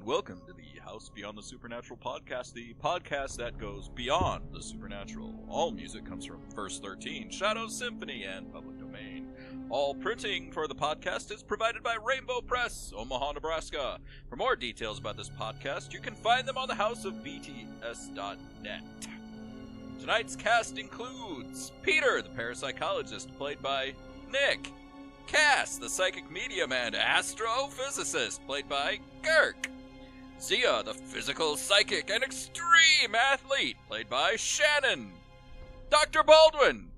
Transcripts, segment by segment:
and welcome to the House Beyond the Supernatural podcast, the podcast that goes beyond the supernatural. All music comes from Verse 13, Shadows Symphony, and Public Domain. All printing for the podcast is provided by Rainbow Press, Omaha, Nebraska. For more details about this podcast, you can find them on the houseofbts.net. Tonight's cast includes Peter, the parapsychologist, played by Nick. Cass, the psychic medium and astrophysicist, played by Kirk. Zia, the physical, psychic, and extreme athlete, played by Shannon. Dr. Baldwin,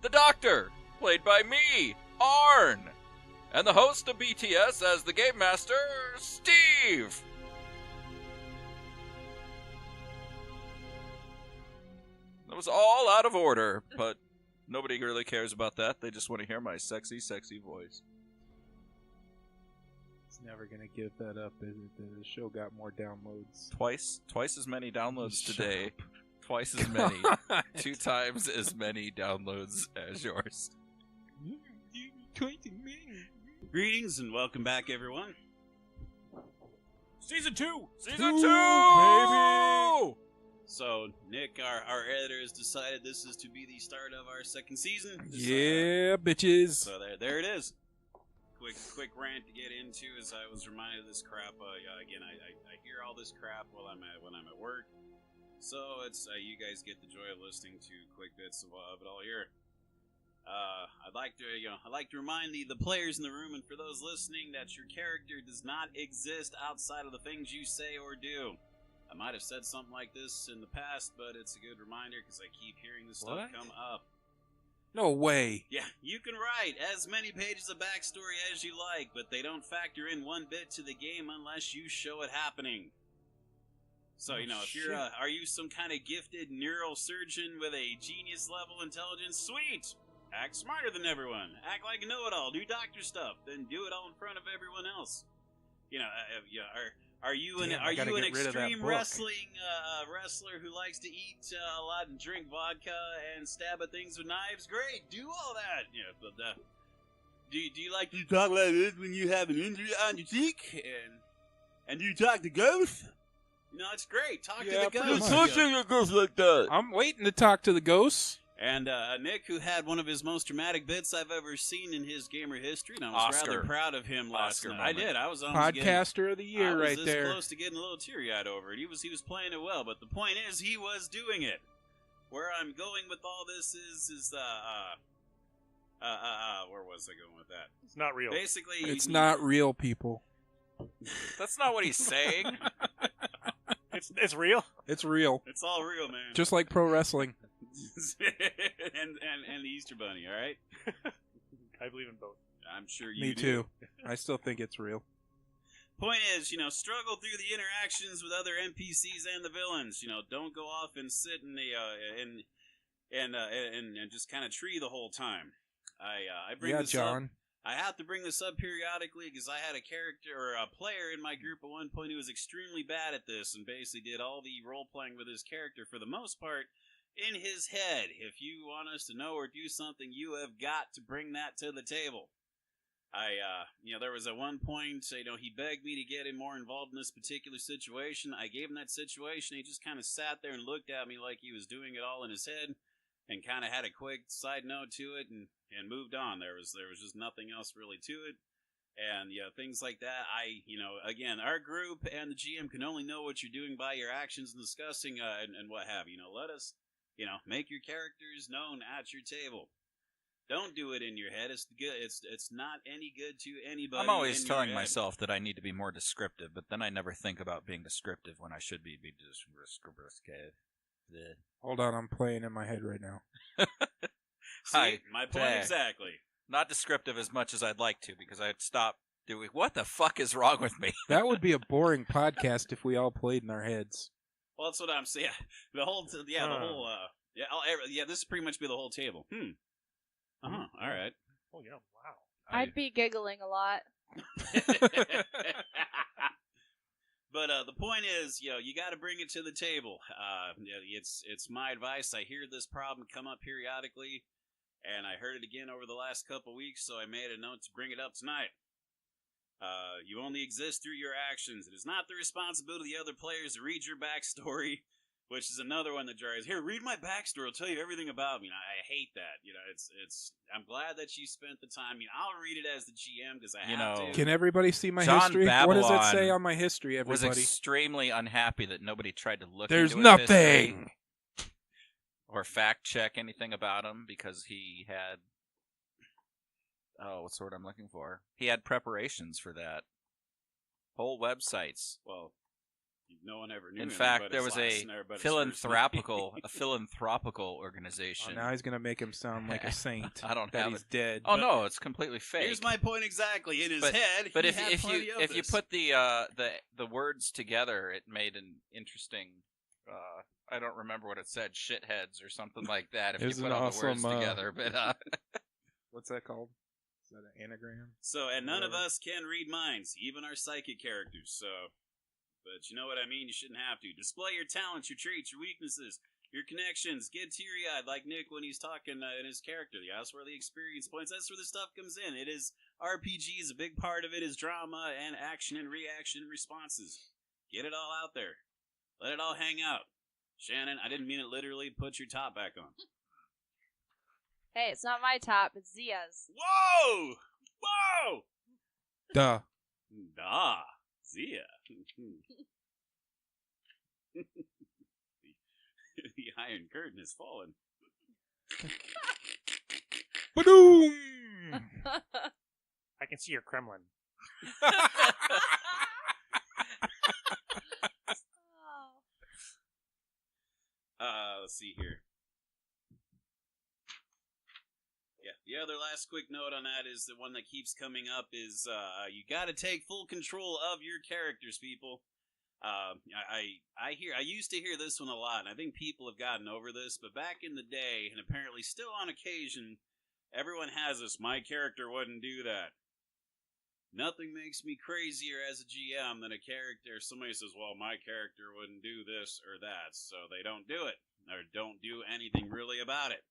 the doctor, played by me, Arn. And the host of BTS as the Game Master, Steve. That was all out of order, but nobody really cares about that. They just want to hear my sexy, sexy voice. It's never going to give that up, is it? The show got more downloads. Twice as many downloads today. Twice as many. 2 times as many downloads as yours. Greetings and welcome back, everyone. Season 2! Season 2, baby! So, Nick, our editor, has decided this is to be the start of our second season. Yeah, bitches. So there it is. Quick rant to get into as I was reminded of this crap. Again, I hear all this crap when I'm at work. So it's you guys get the joy of listening to quick bits of it all here. I'd like to remind the players in the room and for those listening that your character does not exist outside of the things you say or do. I might have said something like this in the past, but it's a good reminder because I keep hearing this stuff come up. No way. Yeah, you can write as many pages of backstory as you like, but they don't factor in one bit to the game unless you show it happening. So, if you're, are you some kind of gifted neurosurgeon with a genius level intelligence? Sweet! Act smarter than everyone. Act like a know-it-all. Do doctor stuff. Then do it all in front of everyone else. Are you an extreme wrestling wrestler who likes to eat a lot and drink vodka and stab at things with knives? Great, do all that. But do you like to talk like this when you have an injury on your cheek? And do you talk to ghosts? No, it's great. Talk to the ghosts. Talking to ghosts like that. I'm waiting to talk to the ghosts. And Nick, who had one of his most dramatic bits I've ever seen in his gamer history, and I was rather proud of him last night. Moment. I did. I was almost Podcaster of the year right there. I was close to getting a little teary-eyed over it. He was playing it well, but the point is, he was doing it. Where I'm going with all this is where was I going with that? It's not real. Basically, it's not real, people. That's not what he's saying. It's real. It's real. It's all real, man. Just like pro wrestling. and the Easter Bunny, all right? I believe in both. I'm sure you Me do. too. I still think it's real. Point is, struggle through the interactions with other NPCs and the villains. Don't go off and sit in the and just kind of tree the whole time. I bring this John. up. I have to bring this up periodically because I had a character or a player in my group at one point who was extremely bad at this and basically did all the role playing with his character for the most part in his head. If you want us to know or do something, you have got to bring that to the table. There was at one point, he begged me to get him more involved in this particular situation. I gave him that situation. He just kind of sat there and looked at me like he was doing it all in his head and kind of had a quick side note to it and moved on. There was just nothing else really to it. And, things like that. Again, our group and the GM can only know what you're doing by your actions and discussing and what have you. Let us, make your characters known at your table. Don't do it in your head. It's good. It's not any good to anybody. I'm always telling myself that I need to be more descriptive, but then I never think about being descriptive when I should be descriptive. Hold on, I'm playing in my head right now. See, my point exactly. Not descriptive as much as I'd like to, because I'd stop doing. What the fuck is wrong with me? That would be a boring podcast if we all played in our heads. Well, that's what I'm saying. The whole, this would pretty much be the whole table. All right. Oh yeah, wow. I'd be giggling a lot. But the point is, you got to bring it to the table. It's my advice. I hear this problem come up periodically, and I heard it again over the last couple weeks, so I made a note to bring it up tonight. You only exist through your actions. It is not the responsibility of the other players to read your backstory, which is another one that drives. Here, read my backstory. I'll tell you everything about me. I hate that. It's. I'm glad that you spent the time. I'll read it as the GM because I have to. Can everybody see my John history? Babylon What does it say on my history, everybody? Was extremely unhappy that nobody tried to look There's into his history nothing! or fact check anything about him because he had. Oh, what's the word I'm looking for? He had preparations for that. Whole websites. Well, no one ever knew. In him, fact, but there his was last a and everybody's philanthropical organization. Oh, now he's gonna make him sound like a saint. I don't that have he's it. dead. Oh no, it's completely fake. Here's my point exactly. In his head, but he if had if plenty you of if you this. put the words together, it made an interesting. I don't remember what it said, shitheads or something like that. If It was you put an all the words awesome, together, but What's that called? Is that an anagram? So, and none of Whatever. us can read minds, even our psychic characters. So, but you know what I mean? You shouldn't have to. Display your talents, your traits, your weaknesses, your connections. Get teary-eyed like Nick when he's talking in his character. That's where the experience points. That's where the stuff comes in. It is RPGs. A big part of it is drama and action and reaction and responses. Get it all out there. Let it all hang out. Shannon, I didn't mean it literally. Put your top back on. Hey, it's not my top, it's Zia's. Whoa! Whoa! Duh. Zia. The Iron Curtain has fallen. Ba-doom! I can see your Kremlin. Let's see here. Yeah, the other last quick note on that is the one that keeps coming up is you got to take full control of your characters, people. I used to hear this one a lot, and I think people have gotten over this, but back in the day, and apparently still on occasion, everyone has this, my character wouldn't do that. Nothing makes me crazier as a GM than a character, somebody says, well, my character wouldn't do this or that, so they don't do it, or don't do anything really about it.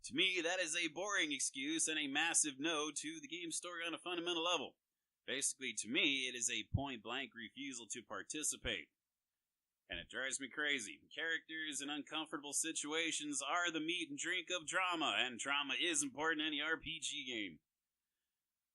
To me, that is a boring excuse and a massive no to the game story on a fundamental level. Basically, to me, it is a point-blank refusal to participate. And it drives me crazy. Characters in uncomfortable situations are the meat and drink of drama, and drama is important in any RPG game.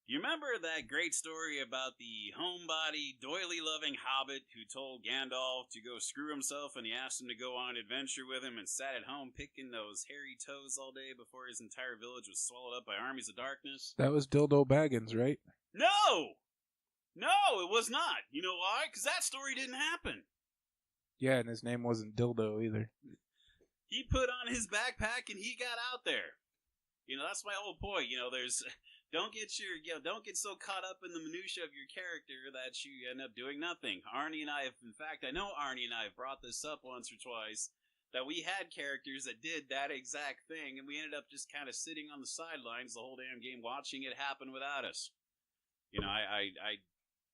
You remember that great story about the homebody, doily-loving hobbit who told Gandalf to go screw himself and he asked him to go on an adventure with him and sat at home picking those hairy toes all day before his entire village was swallowed up by armies of darkness? That was Dildo Baggins, right? No! No, it was not. You know why? Because that story didn't happen. Yeah, and his name wasn't Dildo either. He put on his backpack and he got out there. That's my whole point. Don't get so caught up in the minutia of your character that you end up doing nothing. I know Arnie and I have brought this up once or twice, that we had characters that did that exact thing, and we ended up just kind of sitting on the sidelines the whole damn game watching it happen without us. I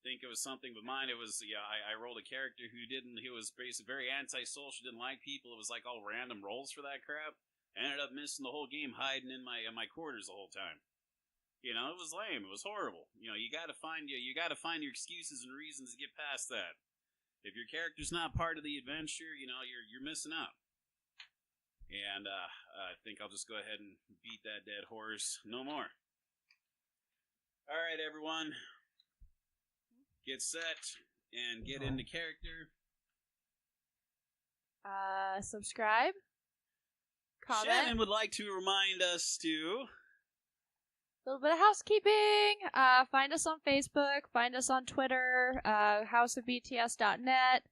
think it was something, but mine, it was, I rolled a character who was basically very antisocial, didn't like people. It was like all random rolls for that crap. I ended up missing the whole game hiding in my quarters the whole time. It was lame. It was horrible. You gotta find your excuses and reasons to get past that. If your character's not part of the adventure, you're missing out. And I think I'll just go ahead and beat that dead horse no more. All right, everyone, get set and get into character. Subscribe. Comment. Shannon would like to remind us to. A little bit of housekeeping. Find us on Facebook. Find us on Twitter. houseofbts.net.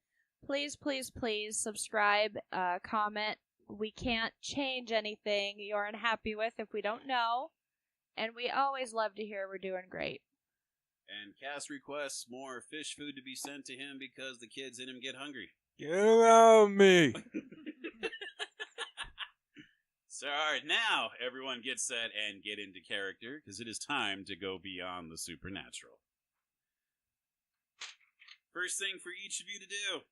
Please, please, please subscribe. Comment. We can't change anything you're unhappy with if we don't know. And we always love to hear we're doing great. And Cass requests more fish food to be sent to him because the kids in him get hungry. Get around me! So, alright, now everyone get set and get into character, because it is time to go beyond the supernatural. First thing for each of you to do.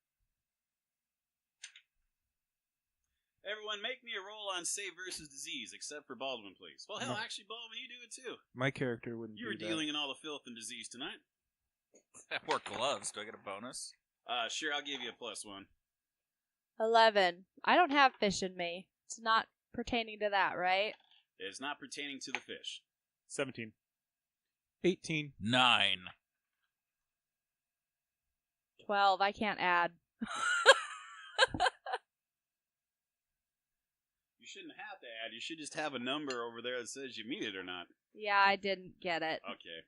Everyone, make me a roll on save versus disease, except for Baldwin, please. Well, hell, actually, Baldwin, you do it too. My character wouldn't You were do that. dealing in all the filth and disease tonight. I wore gloves. Do I get a bonus? Sure, I'll give you a +1. 11. I don't have fish in me. It's not pertaining to that, right? It is not pertaining to the fish. 17. 18. 9. 12. I can't add. You shouldn't have to add. You should just have a number over there that says you meet it or not. Yeah, I didn't get it. Okay.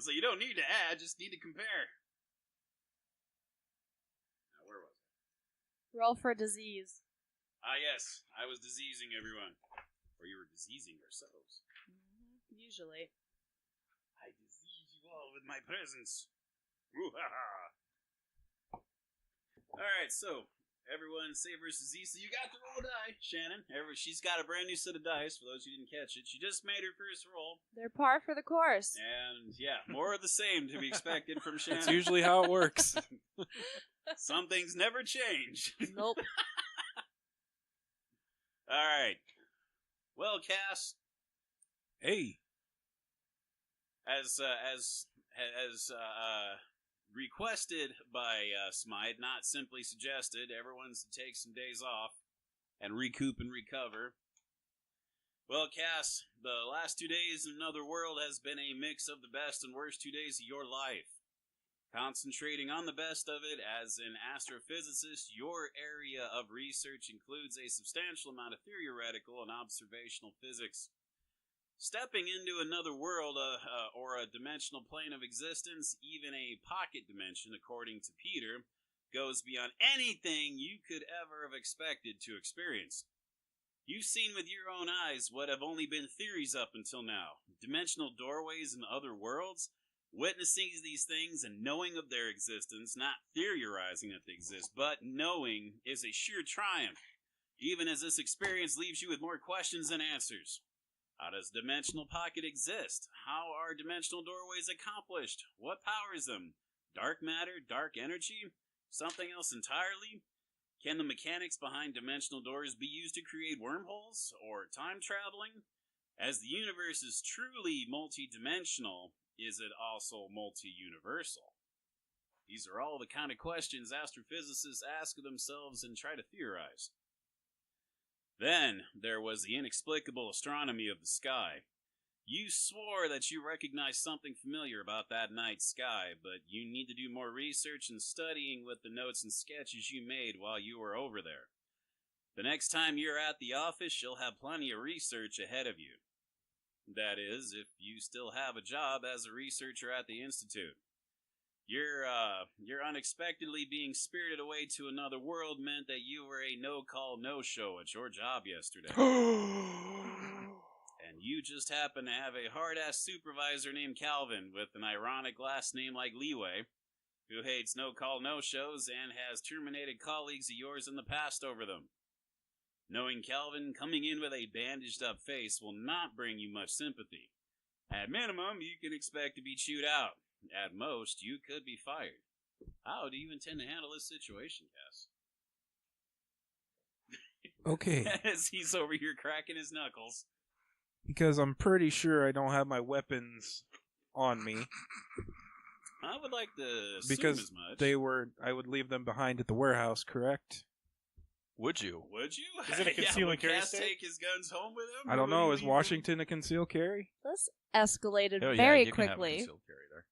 So you don't need to add, just need to compare. Now, where was I? Roll for disease. Ah, yes. I was diseasing everyone. Or you were diseasing yourselves. Usually. I disease you all with my presence. Woo-ha-ha. Alright, so everyone, say versus Z. So you got to roll a die, Shannon. She's got a brand new set of dice, for those who didn't catch it. She just made her first roll. They're par for the course. And, yeah, more of the same to be expected from Shannon. That's usually how it works. Some things never change. Nope. Alright. Well, Cass, Hey. as requested by Smite, not simply suggested, everyone's to take some days off and recoup and recover. Well, Cass, the last 2 days in another world has been a mix of the best and worst 2 days of your life. Concentrating on the best of it, as an astrophysicist, your area of research includes a substantial amount of theoretical and observational physics. Stepping into another world, or a dimensional plane of existence, even a pocket dimension, according to Peter, goes beyond anything you could ever have expected to experience. You've seen with your own eyes what have only been theories up until now. Dimensional doorways in other worlds. Witnessing these things and knowing of their existence, not theorizing that they exist, but knowing, is a sheer triumph, even as this experience leaves you with more questions than answers. How does Dimensional Pocket exist? How are dimensional doorways accomplished? What powers them? Dark matter? Dark energy? Something else entirely? Can the mechanics behind dimensional doors be used to create wormholes or time traveling? As the universe is truly multi-dimensional, is it also multi-universal? These are all the kind of questions astrophysicists ask of themselves and try to theorize. Then there was the inexplicable astronomy of the sky. You swore that you recognized something familiar about that night sky, but you need to do more research and studying with the notes and sketches you made while you were over there. The next time you're at the office, you'll have plenty of research ahead of you. That is, if you still have a job as a researcher at the Institute. Your unexpectedly being spirited away to another world meant that you were a no-call, no-show at your job yesterday. And you just happen to have a hard-ass supervisor named Calvin with an ironic last name like Leeway, who hates no-call, no-shows and has terminated colleagues of yours in the past over them. Knowing Calvin, coming in with a bandaged-up face will not bring you much sympathy. At minimum, you can expect to be chewed out. At most, you could be fired. How do you intend to handle this situation, Cass? Okay. As he's over here cracking his knuckles. Because I'm pretty sure I don't have my weapons on me. I would like to assume Because as much. I would leave them behind at the warehouse, correct? Would you? Would you? Is it a conceal and carry Cass state? take his guns home with him? I don't Or would know. he Is leave Washington a conceal carry? This escalated Oh, yeah, very you can have a quickly. concealed carry there.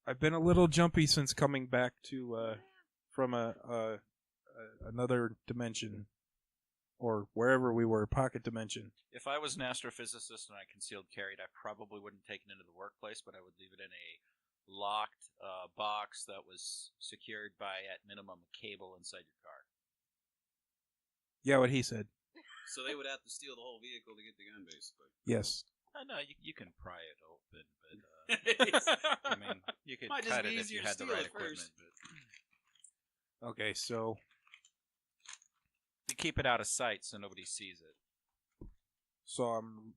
I've been a little jumpy since coming back to from another dimension, or wherever we were, pocket dimension. If I was an astrophysicist and I concealed carried, I probably wouldn't take it into the workplace, but I would leave it in a locked box that was secured by, at minimum, a cable inside your car. Yeah, what he said. So they would have to steal the whole vehicle to get the gun, basically. Yes. No, you can pry it open, but I mean, you could Might just cut be it if easier you to had the steal right it first. equipment. But Okay, so you keep it out of sight so nobody sees it. I'm.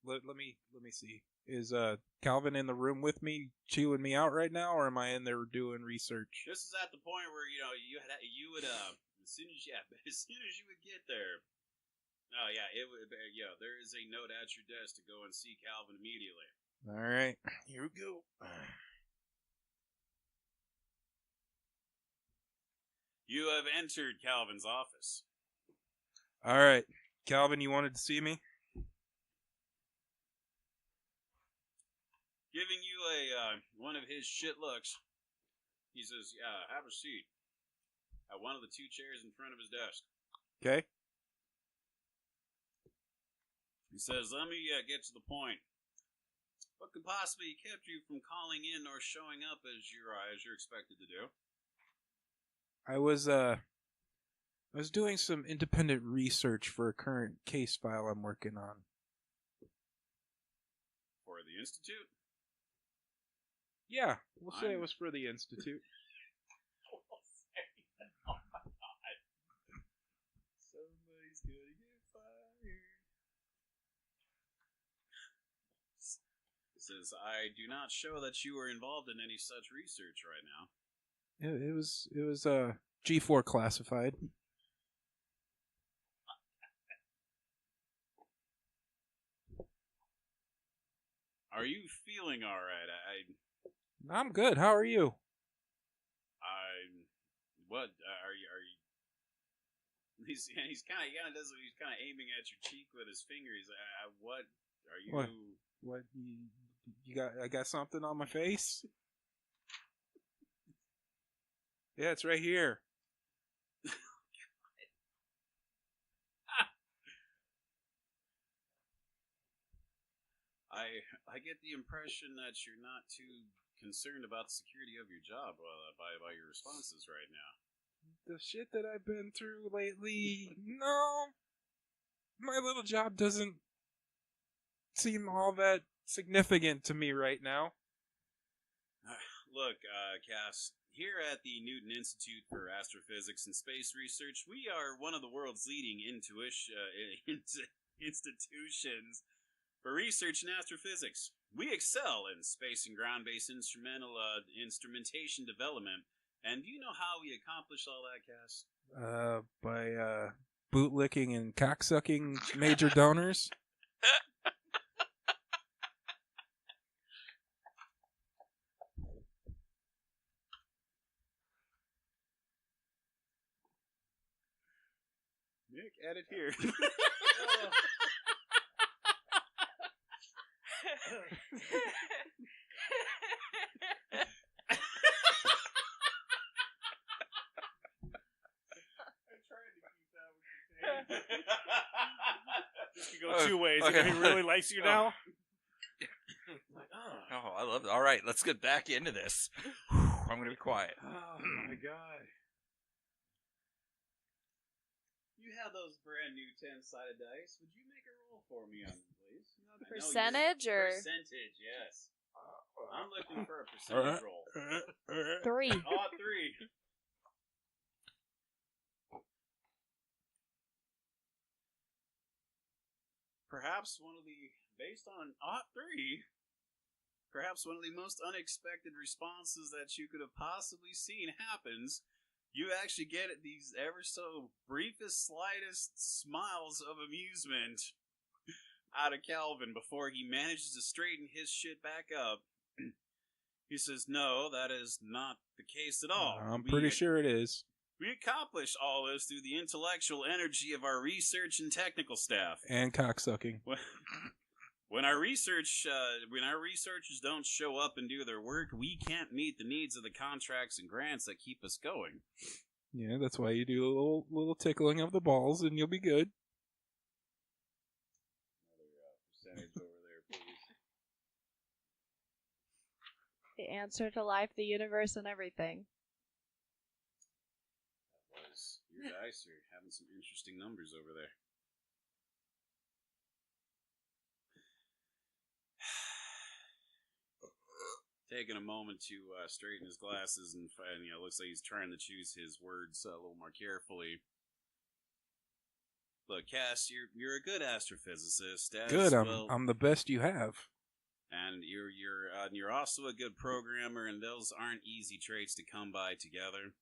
Let me see. Is Calvin in the room with me, chewing me out right now, or am I in there doing research? This is at the point where you would as soon as you would get there, Oh, yeah, there is a note at your desk to go and see Calvin immediately. All right, here we go. You have entered Calvin's office. All right, Calvin, you wanted to see me? Giving you one of his shit looks, he says, "Yeah, have a seat at one of the 2 chairs in front of his desk." Okay. He says, "Let me get to the point. What could possibly have kept you from calling in or showing up as you're expected to do?" I was doing some independent research for a current case file I'm working on. For the Institute? Yeah, we'll say it was for the Institute. Oh my god. Somebody's gonna get fired. It says, "I do not show that you are involved in any such research right now." It was G4 classified. Are you feeling all right? I'm good. How are you? What are you? He's kind of does. He's kind of aiming at your cheek with his fingers. What are you? What you got? I got something on my face. Yeah, it's right here. I get the impression that you're not too concerned about the security of your job by your responses right now. The shit that I've been through lately, no. My little job doesn't seem all that significant to me right now. Look, Cass, here at the Newton Institute for Astrophysics and Space Research, we are one of the world's leading institutions for research in astrophysics. We excel in space and ground-based instrumentation development. And do you know how we accomplish all that, Cass? By bootlicking and cocksucking major donors. Nick, edit here. This could go 2 ways. Okay. He really likes you now. Oh, I love it. All right, let's get back into this. I'm going to be quiet. Oh my god. You have those brand new 10-sided dice. Would you make a roll for me on them, please? Percentage or percentage? Yes. I'm looking for a percentage roll. 3. Oh, 3. Perhaps one of the most unexpected responses that you could have possibly seen happens. You actually get these ever so briefest, slightest smiles of amusement out of Calvin before he manages to straighten his shit back up. He says, "No, that is not the case at all. I'm pretty sure it is. We accomplish all this through the intellectual energy of our research and technical staff. And cocksucking. When our researchers don't show up and do their work, we can't meet the needs of the contracts and grants that keep us going." Yeah, that's why you do a little tickling of the balls and you'll be good. Another percentage over there, please. The answer to life, the universe, and everything. Your dice are having some interesting numbers over there. Taking a moment to straighten his glasses and looks like he's trying to choose his words a little more carefully. Look, Cass, you're a good astrophysicist. Good, I'm the best you have. And you're also a good programmer, and those aren't easy traits to come by together.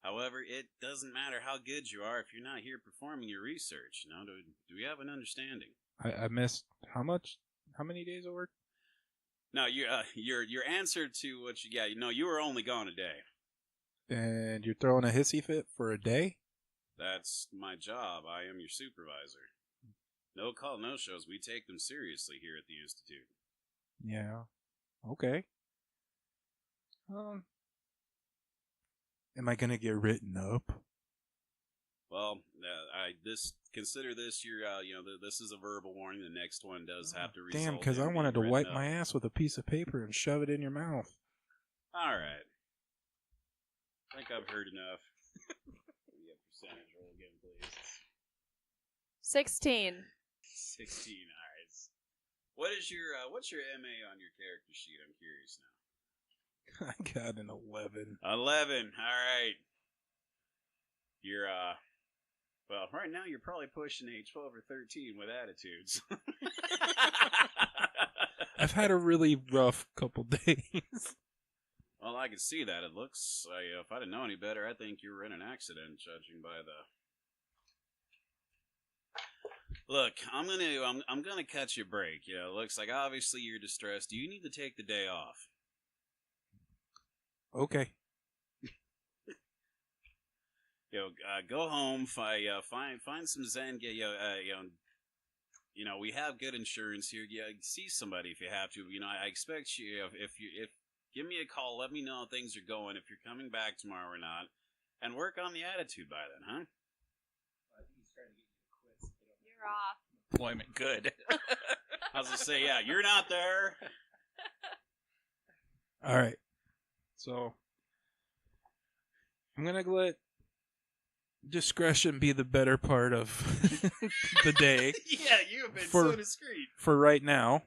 However, it doesn't matter how good you are if you're not here performing your research. Now, do we have an understanding? I missed how much? How many days of work? No, your answer to what you you were only gone a day. And you're throwing a hissy fit for a day? That's my job. I am your supervisor. No call, no shows. We take them seriously here at the Institute. Yeah. Okay. Am I gonna get written up? Well, consider this your this is a verbal warning. The next one does have to result. Damn, because I wanted to wipe my ass with a piece of paper and shove it in your mouth. All right. I think I've heard enough. Give me a percentage roll again, please. 16. 16. All right. What is your what's your MA on your character sheet? I'm curious now. I got an 11. 11. All right. You're well, right now you're probably pushing a 12 or 13 with attitudes. I've had a really rough couple days. Well, I can see that. It looks like if I didn't know any better, I think you were in an accident, judging by the. Look, I'm gonna cut you a break. Yeah, it looks like obviously you're distressed. Do you need to take the day off? Okay. Go home. Find some zen. We have good insurance here. Yeah, see somebody if you have to. I expect you. If give me a call, let me know how things are going. If you're coming back tomorrow or not, and work on the attitude by then, huh? You're off. Employment good. I was gonna say, yeah, you're not there. All right. So I'm gonna let discretion be the better part of the day. Yeah, you have been so discreet. For right now.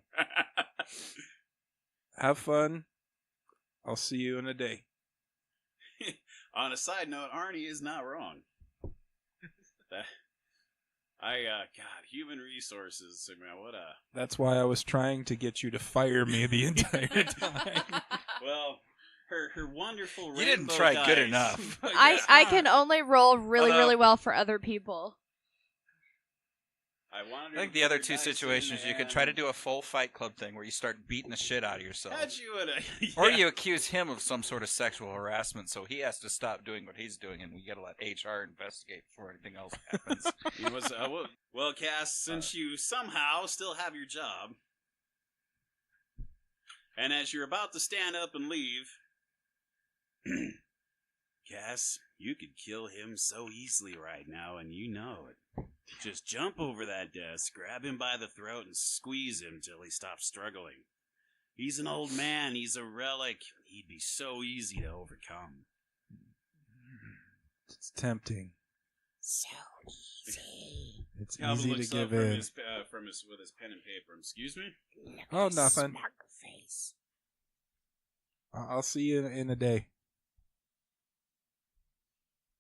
Have fun. I'll see you in a day. On a side note, Arnie is not wrong. God, human resources, man, what a... That's why I was trying to get you to fire me the entire time. Well, her wonderful rainbow You didn't try dice. good enough. I can only roll really well for other people. I think the other two situations, you could try to do a full Fight Club thing where you start beating the shit out of yourself. Or you accuse him of some sort of sexual harassment, so he has to stop doing what he's doing, and we gotta let HR investigate before anything else happens. Well, Cass, since you somehow still have your job, and as you're about to stand up and leave, Cass, you could kill him so easily right now, and you know it. Just jump over that desk, grab him by the throat, and squeeze him till he stops struggling. He's an old man. He's a relic. He'd be so easy to overcome. It's tempting. So easy. It's easy to give in. With his pen and paper. Excuse me? Oh, nothing. Face. I'll see you in a day.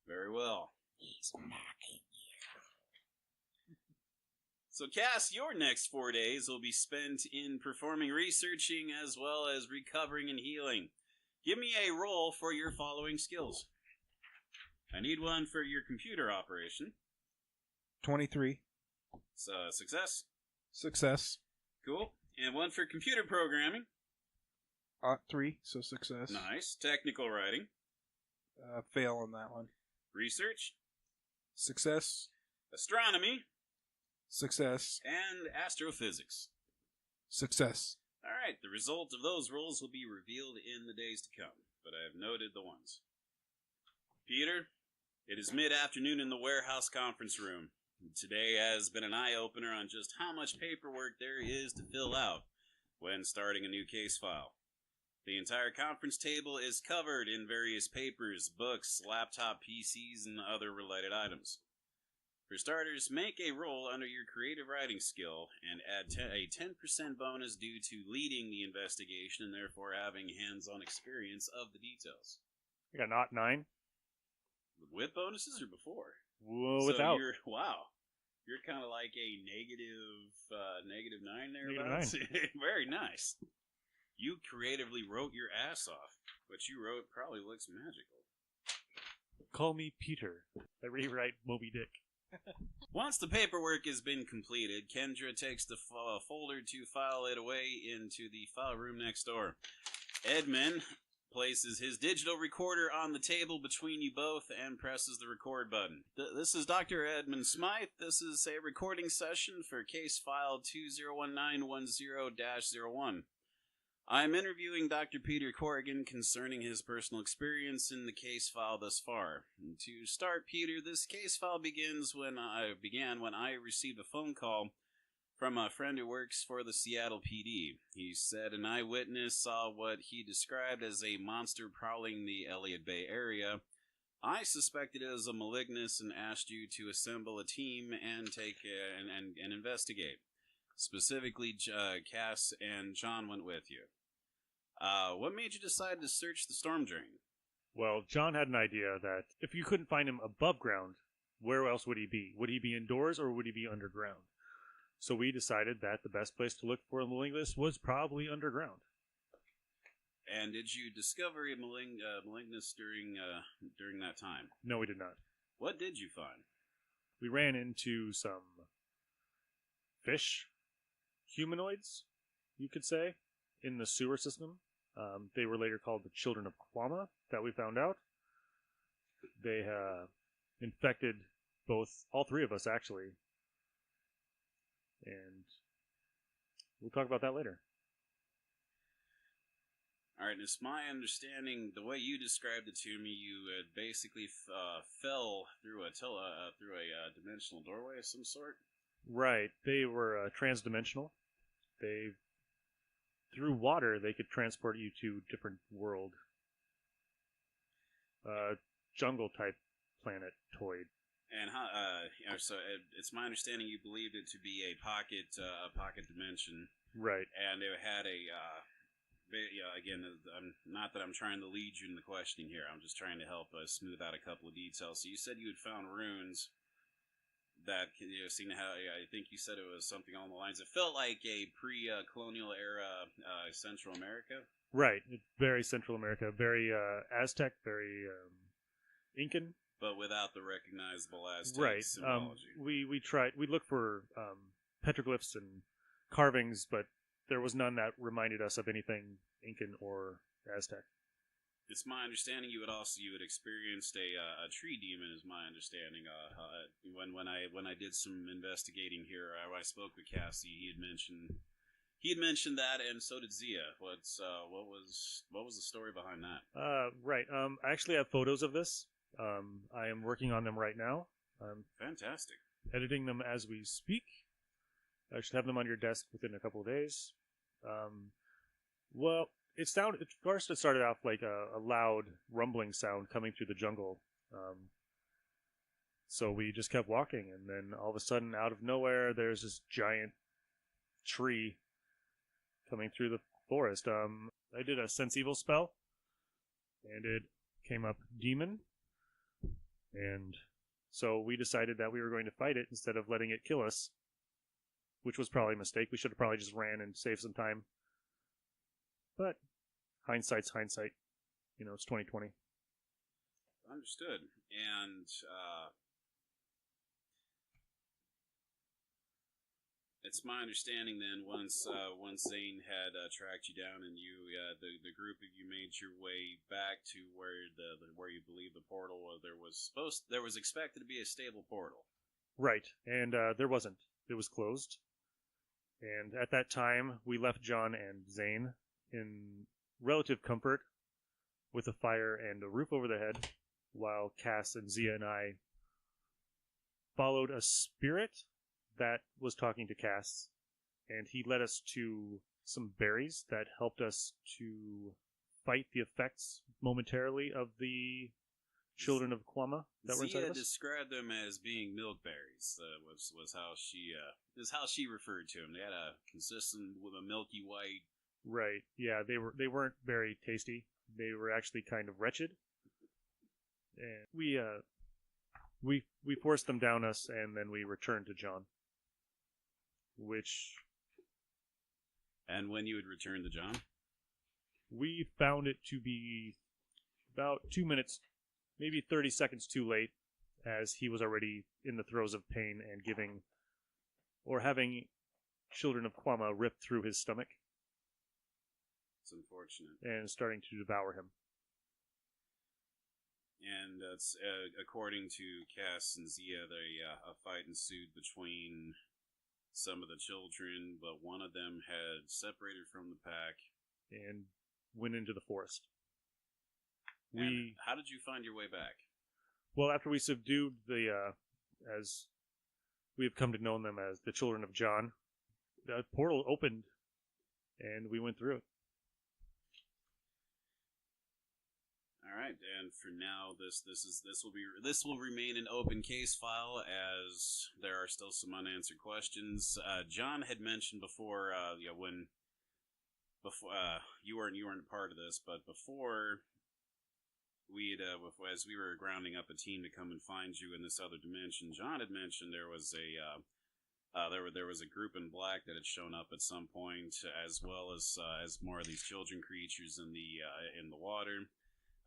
Very well. He's mocking you. So, Cass, your next 4 days will be spent in performing researching as well as recovering and healing. Give me a roll for your following skills. I need one for your computer operation. 23. So, success. Success. Cool. And one for computer programming. 3, so success. Nice. Technical writing. Fail on that one. Research. Success. Astronomy. Success. And astrophysics. Success. All right, the result of those rolls will be revealed in the days to come, but I have noted the ones. Peter, it is mid-afternoon in the warehouse conference room. Today has been an eye-opener on just how much paperwork there is to fill out when starting a new case file. The entire conference table is covered in various papers, books, laptop PCs, and other related items. For starters, make a roll under your creative writing skill and add a 10% bonus due to leading the investigation and therefore having hands-on experience of the details. I got not 9. With bonuses or before? Whoa, So without. You're kind of like a negative 9 there. -9. Very nice. You creatively wrote your ass off. What you wrote probably looks magical. Call me Peter. I rewrite Moby Dick. Once the paperwork has been completed, Kendra takes the folder to file it away into the file room next door. Edmund places his digital recorder on the table between you both and presses the record button. This is Dr. Edmund Smythe. This is a recording session for case file 201910-01. I am interviewing Dr. Peter Corrigan concerning his personal experience in the case file thus far. And to start, Peter, this case file began when I received a phone call from a friend who works for the Seattle PD. He said an eyewitness saw what he described as a monster prowling the Elliott Bay area. I suspected it was a malignus and asked you to assemble a team and and investigate. Specifically, Cass and John went with you. What made you decide to search the storm drain? Well, John had an idea that if you couldn't find him above ground, where else would he be? Would he be indoors or would he be underground? So we decided that the best place to look for a malignus was probably underground. And did you discover a malignus during that time? No, we did not. What did you find? We ran into some fish, humanoids, you could say, in the sewer system. They were later called the Children of Kwama, that we found out. They infected all three of us, actually. And we'll talk about that later. All right, it's my understanding, the way you described it to me, you basically fell through a dimensional doorway of some sort? Right. They were transdimensional. Through water, they could transport you to different world. Jungle-type planetoid. And so it's my understanding you believed it to be a pocket dimension. Right. And it had again, not that I'm trying to lead you in the questioning here. I'm just trying to help smooth out a couple of details. So you said you had found runes that seemed to have, I think you said it was something along the lines. It felt like a pre-colonial era Central America. Right. It's very Central America, very Aztec, very Incan. But without the recognizable Aztec right. symbology. We looked for petroglyphs and carvings, but there was none that reminded us of anything Incan or Aztec. It's my understanding you had experienced a tree demon. Is my understanding. When I did some investigating here, I spoke with Cassie. He had mentioned that, and so did Zia. What was the story behind that? Right. I actually have photos of this. I am working on them right now. Fantastic. Editing them as we speak. I should have them on your desk within a couple of days. Well, it started off like a loud rumbling sound coming through the jungle. So we just kept walking, and then all of a sudden, out of nowhere, there's this giant tree coming through the forest. I did a sense evil spell, and it came up demon. And so we decided that we were going to fight it instead of letting it kill us, which was probably a mistake. We should have probably just ran and saved some time. But hindsight's hindsight. It's 2020. Understood. And it's my understanding then, once Zane had tracked you down and you, the group of you made your way back to where you believe the portal was, there was expected to be a stable portal. Right, and there wasn't. It was closed. And at that time, we left John and Zane in relative comfort with a fire and a roof over their head, while Cass and Zia and I followed a spirit that was talking to Cass, and he led us to some berries that helped us to fight the effects momentarily of the Children of Kwama that were inside of us. Zia described them as being milkberries. Was how she referred to them. They had a consistent with a milky white. Right. Yeah, they weren't very tasty. They were actually kind of wretched. And we forced them down us, and then we returned to John. And when you had returned to John? We found it to be about 2 minutes maybe 30 seconds too late, as he was already in the throes of pain and giving, or having, children of Kwama ripped through his stomach. It's unfortunate. And starting to devour him. And it's, according to Cass and Zia, a fight ensued between some of the children, but one of them had separated from the pack and went into the forest. How did you find your way back? Well, after we subdued the, as we have come to know them as the Children of John, the portal opened, and we went through it. All right, and for now, this will remain an open case file, as there are still some unanswered questions. John had mentioned before, you weren't part of this, but before as we were grounding up a team to come and find you in this other dimension, John had mentioned there was a group in black that had shown up at some point, as well as more of these children creatures in the water.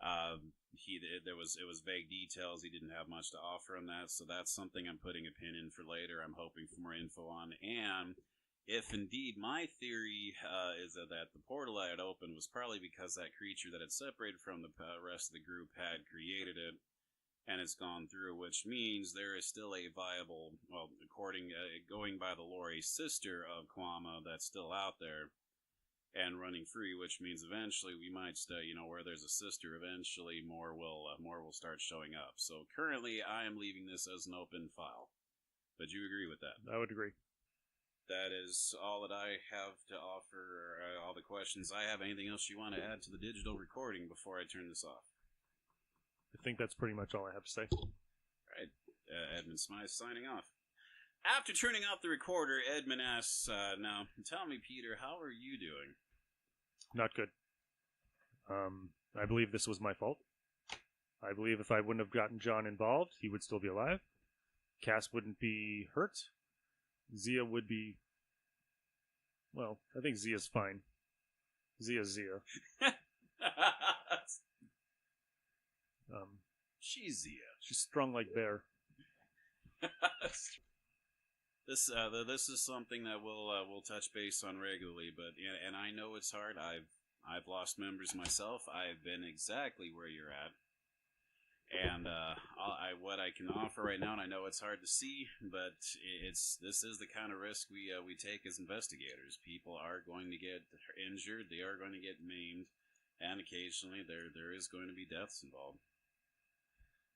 It was vague details. He didn't have much to offer on that, so that's something I'm putting a pin in for later. I'm hoping for more info on. And if indeed my theory is that the portal I had opened was probably because that creature that had separated from the rest of the group had created it and it's gone through, which means there is still a viable, well, going by the lore, a sister of Kwama that's still out there and running free, which means eventually we might where there's a sister, eventually more will start showing up. So currently I am leaving this as an open file. Would you agree with that? I would agree. That is all that I have to offer, all the questions I have. Anything else you want to add to the digital recording before I turn this off? I think that's pretty much all I have to say. All right. Edmund Smythe signing off. After turning off the recorder, Edmund asks, now, tell me, Peter, how are you doing? Not good. I believe this was my fault. I believe if I wouldn't have gotten John involved, he would still be alive. Cass wouldn't be hurt. Zia would be... Well, I think Zia's fine. Zia's Zia. She's Zia. She's strong like bear. This is something that we'll touch base on regularly, but and I know it's hard. I've lost members myself. I've been exactly where you're at, and what I can offer right now, and I know it's hard to see, but this is the kind of risk we take as investigators. People are going to get injured. They are going to get maimed, and occasionally there is going to be deaths involved.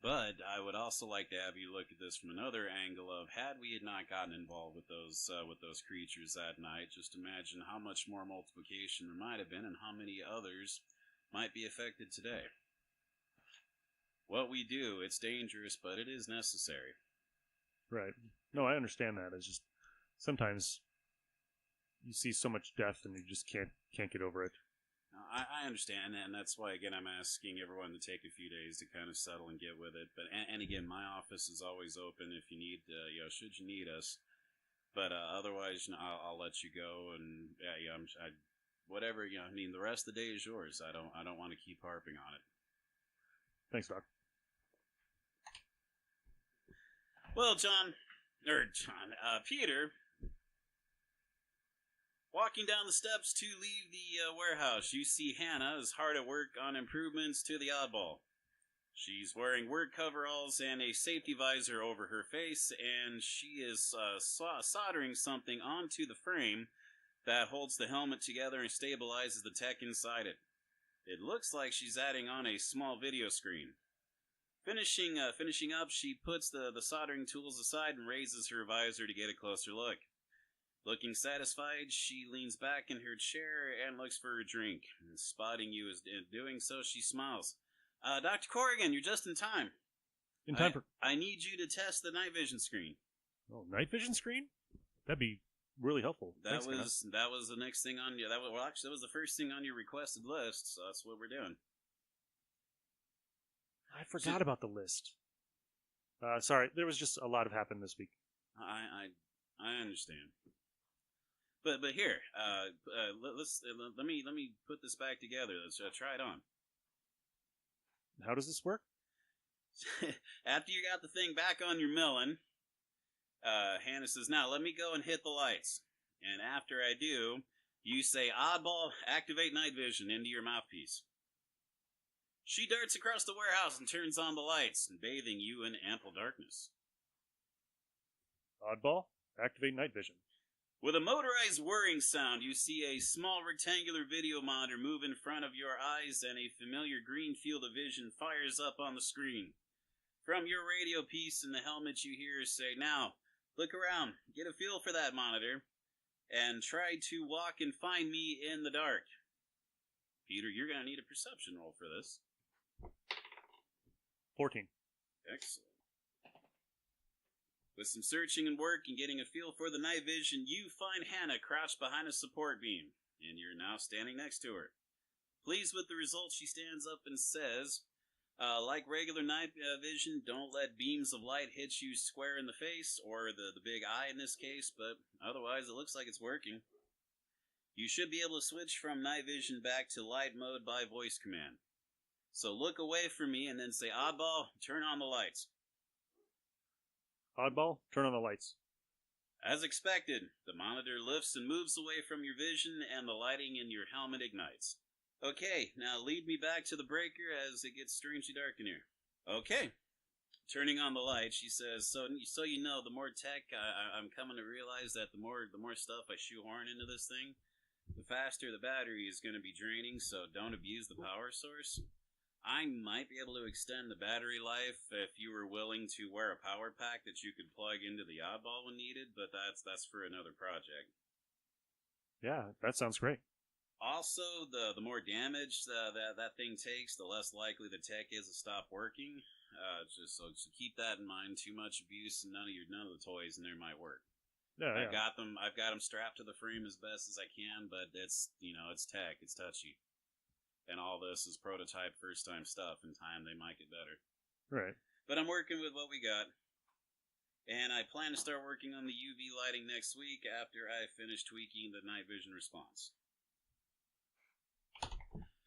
But I would also like to have you look at this from another angle of, had we not gotten involved with those creatures that night, just imagine how much more multiplication there might have been and how many others might be affected today. What we do, it's dangerous, but it is necessary. Right. No, I understand that. It's just sometimes you see so much death and you just can't get over it. I understand, and that's why, again, I'm asking everyone to take a few days to kind of settle and get with it. But and again, my office is always open if you need, should you need us. But otherwise, I'll let you go, and whatever. I mean, the rest of the day is yours. I don't want to keep harping on it. Thanks, Doc. Well, Peter. Walking down the steps to leave the warehouse, you see Hannah is hard at work on improvements to the oddball. She's wearing work coveralls and a safety visor over her face, and she is soldering something onto the frame that holds the helmet together and stabilizes the tech inside it. It looks like she's adding on a small video screen. Finishing up, she puts the soldering tools aside and raises her visor to get a closer look. Looking satisfied, she leans back in her chair and looks for a drink. Spotting you as doing so, she smiles. Dr. Corrigan, you're just in time. I need you to test the night vision screen. Oh, night vision screen? That'd be really helpful. That was the next thing on you. That was the first thing on your requested list, so that's what we're doing. I forgot about the list. Sorry, there was just a lot of happened this week. I understand. But here, let me put this back together. Let's try it on. How does this work? After you got the thing back on your melon, Hannah says, now let me go and hit the lights. And after I do, you say, oddball, activate night vision into your mouthpiece. She darts across the warehouse and turns on the lights, bathing you in ample darkness. Oddball, activate night vision. With a motorized whirring sound, you see a small rectangular video monitor move in front of your eyes, and a familiar green field of vision fires up on the screen. From your radio piece in the helmet, you hear say, now, look around, get a feel for that monitor, and try to walk and find me in the dark. Peter, you're going to need a perception roll for this. 14. Excellent. With some searching and work and getting a feel for the night vision, you find Hannah crouched behind a support beam, and you're now standing next to her. Pleased with the results, she stands up and says, like regular night vision, don't let beams of light hit you square in the face, or the big eye in this case, but otherwise it looks like it's working. You should be able to switch from night vision back to light mode by voice command. So look away from me and then say, oddball, turn on the lights. Oddball, turn on the lights. As expected, the monitor lifts and moves away from your vision, and the lighting in your helmet ignites. Okay, now lead me back to the breaker as it gets strangely dark in here. Okay. Turning on the light, she says, so you know, the more tech I'm coming to realize that the more stuff I shoehorn into this thing, the faster the battery is going to be draining, so don't abuse the power source. I might be able to extend the battery life if you were willing to wear a power pack that you could plug into the oddball when needed, but that's for another project. Yeah, that sounds great. Also, the more damage that thing takes, the less likely the tech is to stop working. So keep that in mind. Too much abuse and none of the toys in there might work. Yeah, I've got them strapped to the frame as best as I can, but it's tech, it's touchy. And all this is prototype first-time stuff. In time, they might get better. Right. But I'm working with what we got. And I plan to start working on the UV lighting next week after I finish tweaking the night vision response.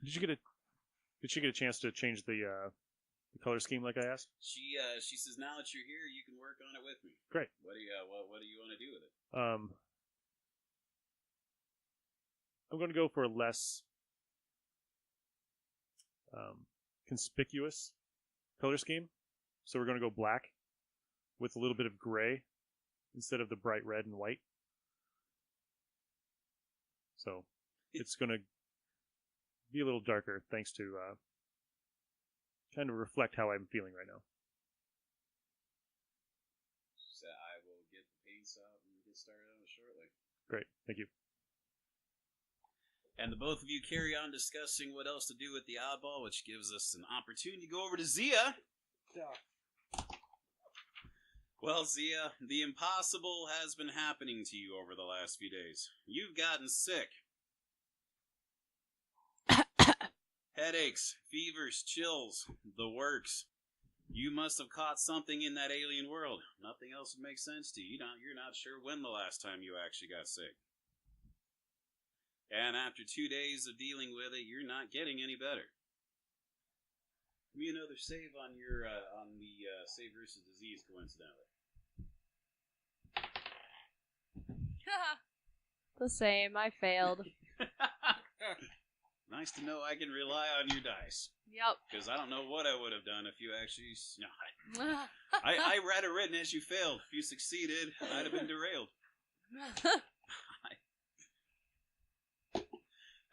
Did she get a chance to change the color scheme like I asked? She says, now that you're here, you can work on it with me. Great. What do you want to do with it? I'm going to go for a less conspicuous color scheme. So we're going to go black with a little bit of gray instead of the bright red and white. So it's going to be a little darker thanks to kind of reflect how I'm feeling right now. So I will get the paints out and get started on it shortly. Great, thank you. And the both of you carry on discussing what else to do with the oddball, which gives us an opportunity to go over to Zia. Yeah. Well, Zia, the impossible has been happening to you over the last few days. You've gotten sick. Headaches, fevers, chills, the works. You must have caught something in that alien world. Nothing else would make sense to you. You're not sure when the last time you actually got sick. And after 2 days of dealing with it, you're not getting any better. Give me another save on your on the save versus disease, coincidentally. The same. I failed. Nice to know I can rely on your dice. Yep. Because I don't know what I would have done if you actually... No, I read it written as you failed. If you succeeded, I'd have been derailed.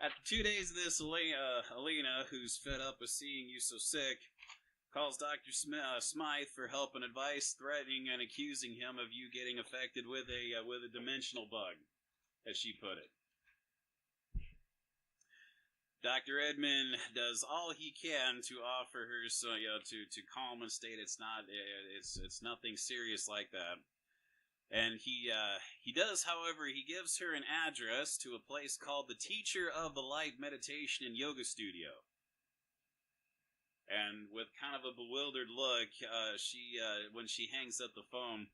After 2 days of this, Alina, who's fed up with seeing you so sick, calls Dr. Smythe for help and advice, threatening and accusing him of you getting affected with a dimensional bug, as she put it. Dr. Edmund does all he can to offer her, to calm and state it's nothing serious like that. And he does, however, he gives her an address to a place called the Teacher of the Light Meditation and Yoga Studio. And with kind of a bewildered look, when she hangs up the phone,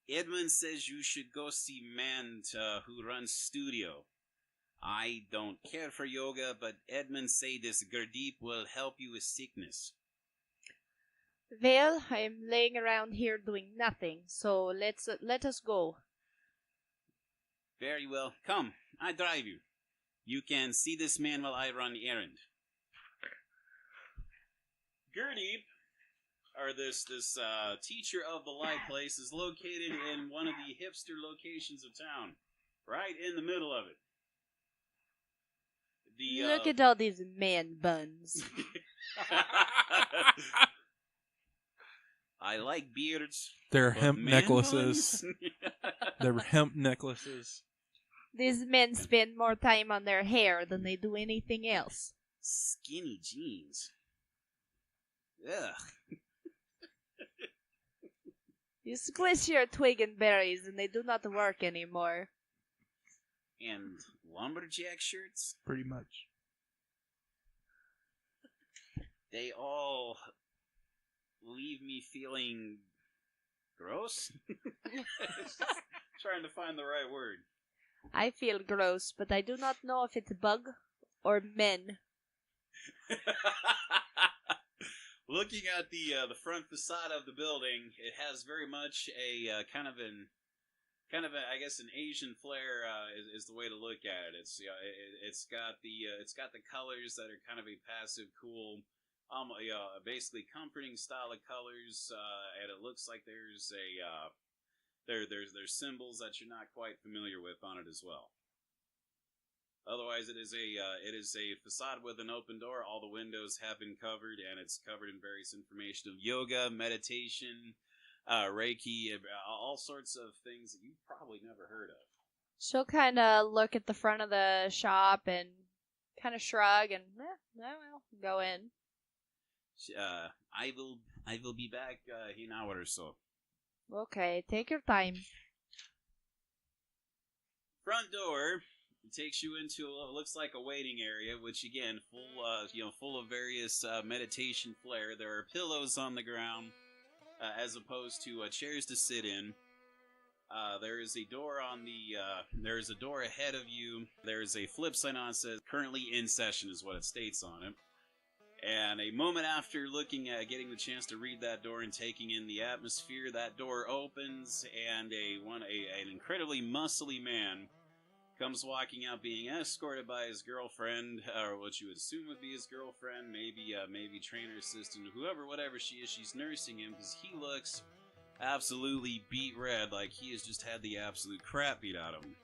Edmund says you should go see man who runs studio. I don't care for yoga, but Edmund say this Gurdeep will help you with sickness. Well, I'm laying around here doing nothing, so let us go. Very well. Come, I drive you. You can see this man while I run the errand. Gertie, or this teacher of the light place, is located in one of the hipster locations of town, right in the middle of it. Look at all these man buns. I like beards. They're but hemp man necklaces. buns? They're hemp necklaces. These men spend more time on their hair than they do anything else. Skinny jeans. Ugh. You squish your twig and berries and they do not work anymore. And lumberjack shirts. Pretty much. They all leave me feeling gross. Trying to find the right word. I feel gross, but I do not know if it's bug or men. Looking at the front facade of the building, it has very much a kind of I guess an Asian flair is the way to look at it. It's got the colors that are kind of a passive, cool, basically comforting style of colors, and it looks like there's symbols that you're not quite familiar with on it as well. Otherwise, it is a facade with an open door. All the windows have been covered, and it's covered in various information of yoga, meditation, Reiki, all sorts of things that you've probably never heard of. She'll kind of look at the front of the shop and kind of shrug and, well, go in. I will be back in an hour or so. Okay, take your time. Front door takes you into what looks like a waiting area, which again, full of various meditation flair. There are pillows on the ground, as opposed to chairs to sit in. There is a door there is a door ahead of you. There is a flip sign on it that says "Currently in session" is what it states on it. And a moment after getting the chance to read that door and taking in the atmosphere, that door opens, and an incredibly muscly man comes walking out, being escorted by his girlfriend, or what you would assume would be his girlfriend, maybe trainer assistant, whatever she is. She's nursing him because he looks absolutely beat red, like he has just had the absolute crap beat out of him.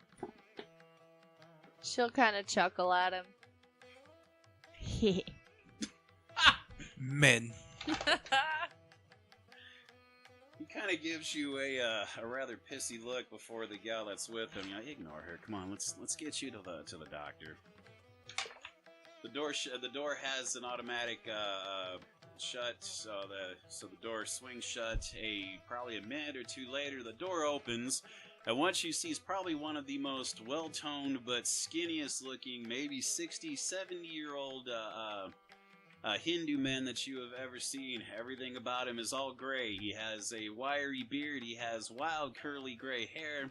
She'll kind of chuckle at him. Men. He kind of gives you a rather pissy look before the gal that's with him. Ignore her. Come on, let's get you to the doctor. The door has an automatic shut, so the door swings shut. Probably a minute or two later, the door opens, and what you see is probably one of the most well-toned but skinniest looking, maybe 60, 70-year-old Hindu men that you have ever seen. Everything about him is all gray. He has a wiry beard. He has wild curly gray hair.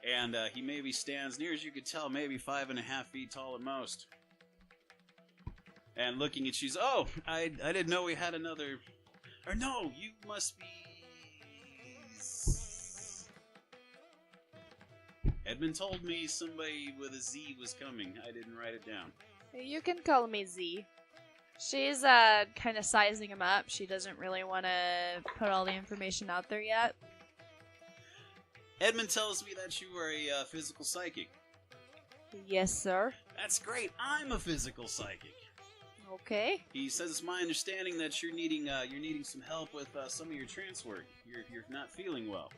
And he maybe stands, near as you could tell, maybe 5.5 feet tall at most. And looking at you, oh, I didn't know we had another... Or no, you must be... Edmund told me somebody with a Z was coming. I didn't write it down. You can call me Z. She's kind of sizing him up. She doesn't really want to put all the information out there yet. Edmund tells me that you are a physical psychic. Yes, sir. That's great. I'm a physical psychic. Okay. He says it's my understanding that you're needing some help with some of your trance work. You're not feeling well.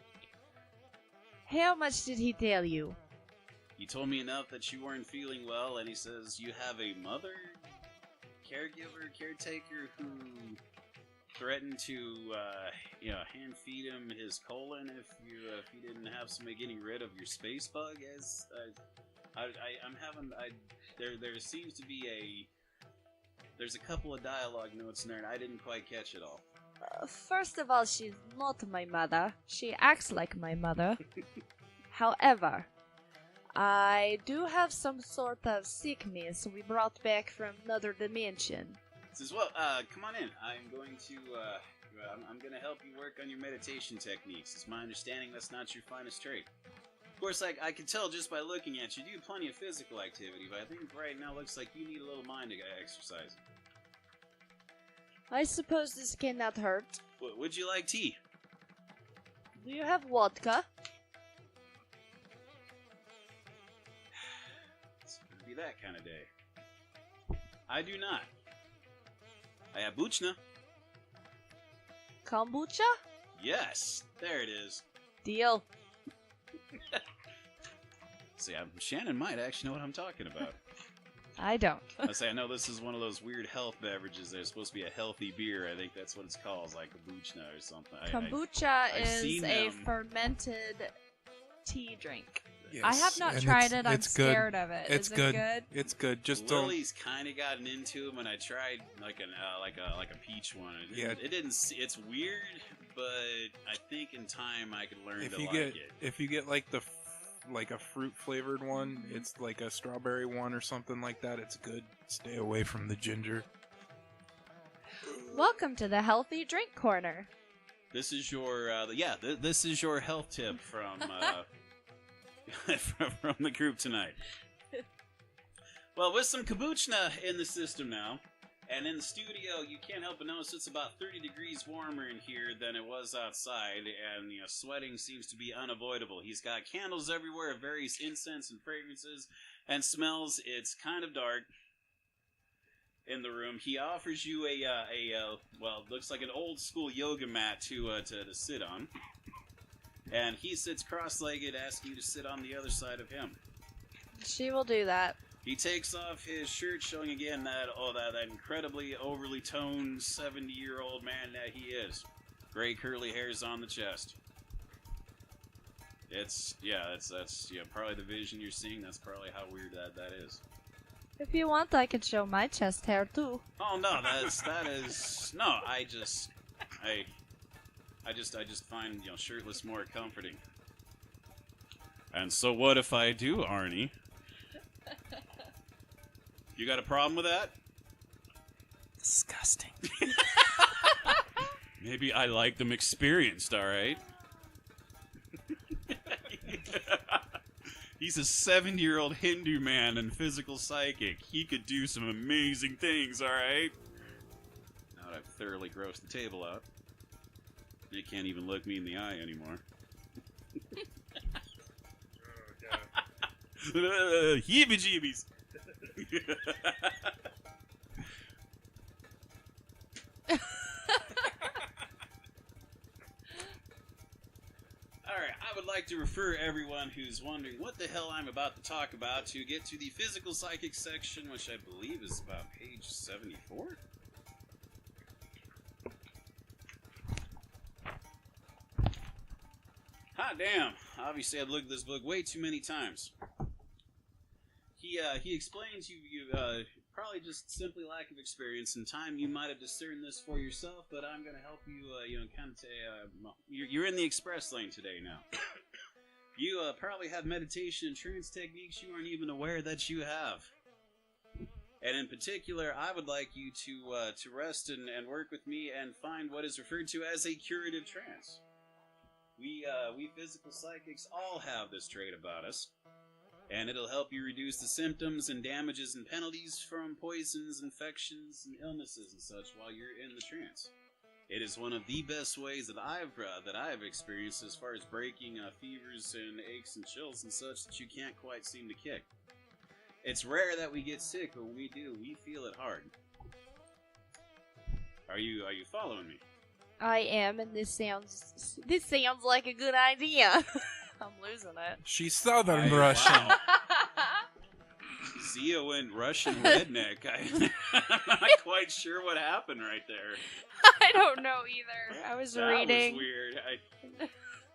How much did he tell you? He told me enough that you weren't feeling well, and he says you have a mother, caretaker who threatened to hand feed him his colon if you didn't have somebody getting rid of your space bug. As there seems to be there's a couple of dialogue notes in there, and I didn't quite catch it all. First of all, she's not my mother. She acts like my mother. However, I do have some sort of sickness we brought back from another dimension. He says, well, come on in. I'm going to I'm going to help you work on your meditation techniques. It's my understanding that's not your finest trait. Of course, I can tell just by looking at you, you do plenty of physical activity, but I think right now looks like you need a little mind exercise. I suppose this cannot hurt. Would you like tea? Do you have vodka? It's going to be that kind of day. I do not. I have buchna. Kombucha? Yes, there it is. Deal. See, Shannon might actually know what I'm talking about. I don't. I know this is one of those weird health beverages. There's supposed to be a healthy beer. I think that's what it's called, like kombucha or something. Kombucha I've is seen a them. fermented tea drink. Yes, I have not and tried it. I'm it's good. scared of it. It's Is good. it good? It's good. Just don't. Lily's kind of gotten into them, and I tried like a peach one. It didn't. It's weird, but I think in time I could learn If to you like get it. if you get like like a fruit flavored one, it's like a strawberry one or something like that. It's good. Stay away from the ginger. Welcome to the Healthy Drink Corner. This is your this is your health tip from from the group tonight. Well, with some kombucha in the system now, and in the studio, you can't help but notice it's about 30 degrees warmer in here than it was outside, and sweating seems to be unavoidable. He's got candles everywhere of various incense and fragrances and smells. It's kind of dark in the room. He offers you well, it looks like an old school yoga mat to sit on. And he sits cross-legged, asking you to sit on the other side of him. She will do that. He takes off his shirt, showing again that incredibly overly toned 70-year-old man that he is. Gray curly hairs on the chest. That's probably the vision you're seeing. That's probably how weird that is. If you want, I can show my chest hair too. Oh no, that is no. I just find shirtless more comforting. And so what if I do, Arnie? You got a problem with that? Disgusting. Maybe I like them experienced, alright? He's a 70-year-old Hindu man and physical psychic. He could do some amazing things, alright? Now that I've thoroughly grossed the table out. They can't even look me in the eye anymore. Heebie-jeebies! Alright, I would like to refer everyone who's wondering what the hell I'm about to talk about to get to the physical psychic section, which I believe is about page 74. Hot damn. Obviously, I've looked at this book way too many times. He explains you probably just simply lack of experience. In time, you might have discerned this for yourself, but I'm going to help you, kind of say, you're in the express lane today now. You probably have meditation and trance techniques you aren't even aware that you have. And in particular, I would like you to rest and work with me and find what is referred to as a curative trance. We physical psychics all have this trait about us. And it'll help you reduce the symptoms and damages and penalties from poisons, infections, and illnesses and such while you're in the trance. It is one of the best ways that I've experienced as far as breaking fevers and aches and chills and such that you can't quite seem to kick. It's rare that we get sick, but when we do, we feel it hard. Are you following me? I am, and this sounds like a good idea. I'm losing it. She's Southern Russian. Wow. Zia went Russian redneck. I'm not quite sure what happened right there. I don't know either. I was reading. That was weird.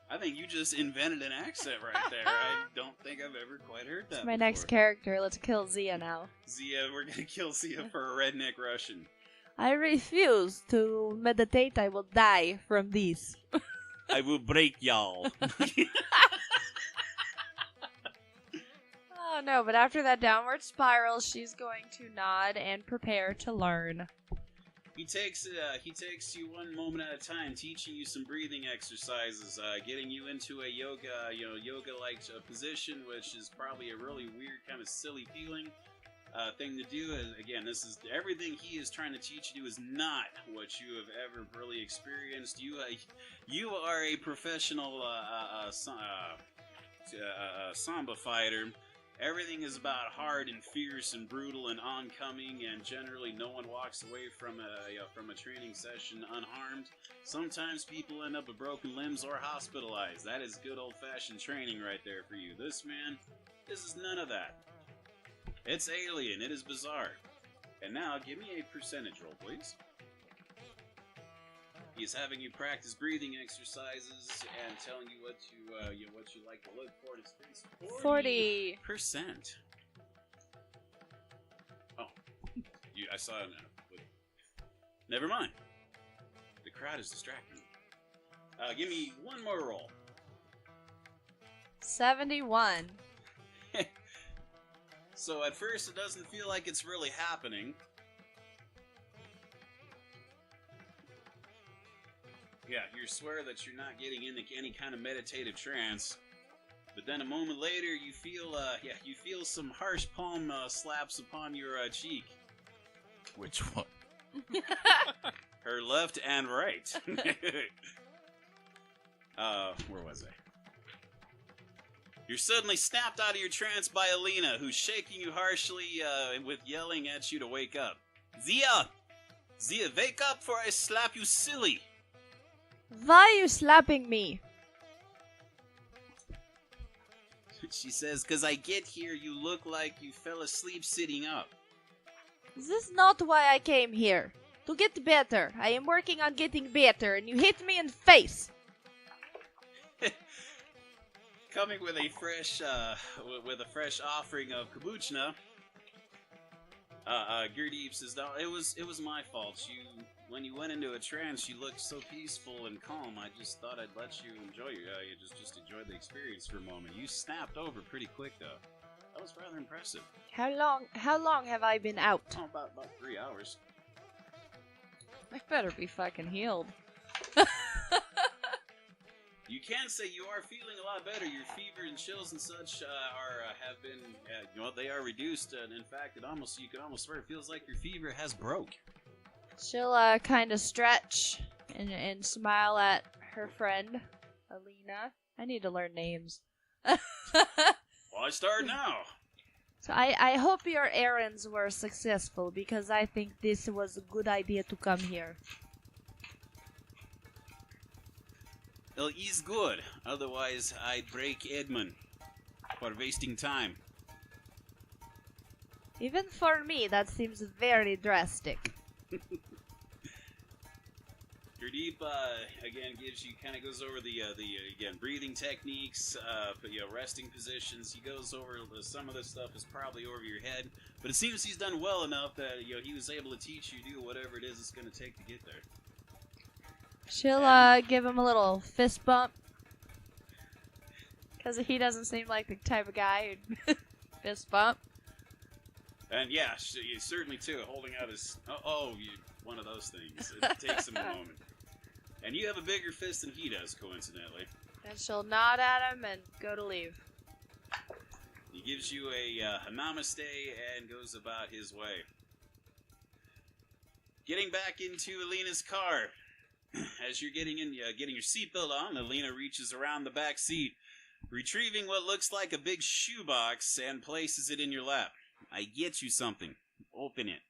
I think you just invented an accent right there. I don't think I've ever quite heard that It's my before. next character. Let's kill Zia now. Zia, we're gonna kill Zia for a redneck Russian. I refuse to meditate. I will die from this. I will break y'all. Oh no, but after that downward spiral, she's going to nod and prepare to learn. He takes you one moment at a time, teaching you some breathing exercises, getting you into a yoga-like position, which is probably a really weird, kind of silly feeling thing to do. And again, this is everything he is trying to teach you is not what you have ever really experienced. You are a professional samba fighter. Everything is about hard and fierce and brutal and oncoming, and generally no one walks away from a training session unharmed. Sometimes people end up with broken limbs or hospitalized. That is good old-fashioned training right there for you. This is none of that. It's alien. It is bizarre. And now, give me a percentage roll, please. He's having you practice breathing exercises and telling you what you like to look for. It's 40%. Oh, I saw it now. Never mind. The crowd is distracting me. Give me one more roll. 71. So at first it doesn't feel like it's really happening. Yeah, you swear that you're not getting into any kind of meditative trance, but then a moment later you feel some harsh palm slaps upon your cheek. Which one? Her left and right. Where was I? You're suddenly snapped out of your trance by Alina, who's shaking you harshly with yelling at you to wake up. Zia, wake up, for I slap you silly. Why are you slapping me? She says, 'cause I get here, you look like you fell asleep sitting up. This is not why I came here. To get better. I am working on getting better, and you hit me in the face. Coming with a fresh offering of kombucha, Gurdeep says, "No, it was my fault. When you went into a trance, you looked so peaceful and calm. I just thought I'd let you enjoy just enjoy the experience for a moment. You snapped over pretty quick, though. That was rather impressive. How long have I been out? Oh, about 3 hours. I better be fucking healed. You can say you are feeling a lot better. Your fever and chills and such have been, they are reduced. And in fact, you can almost swear it feels like your fever has broke." She'll kind of stretch and smile at her friend, Alina. I need to learn names. Why start now? So I hope your errands were successful, because I think this was a good idea to come here. Well, he's good. Otherwise, I'd break Edmund for wasting time. Even for me, that seems very drastic. Gurdeep, again, goes over the breathing techniques, resting positions. He goes over some of this stuff is probably over your head, but it seems he's done well enough that, he was able to teach you do whatever it is it's going to take to get there. She'll give him a little fist bump, because he doesn't seem like the type of guy who'd fist bump. And yeah, certainly too, holding out his, one of those things. It takes him a moment. And you have a bigger fist than he does, coincidentally. And she'll nod at him and go to leave. He gives you a namaste and goes about his way. Getting back into Alina's car. As you're getting your seatbelt on, Alina reaches around the back seat, retrieving what looks like a big shoebox and places it in your lap. I get you something. Open it.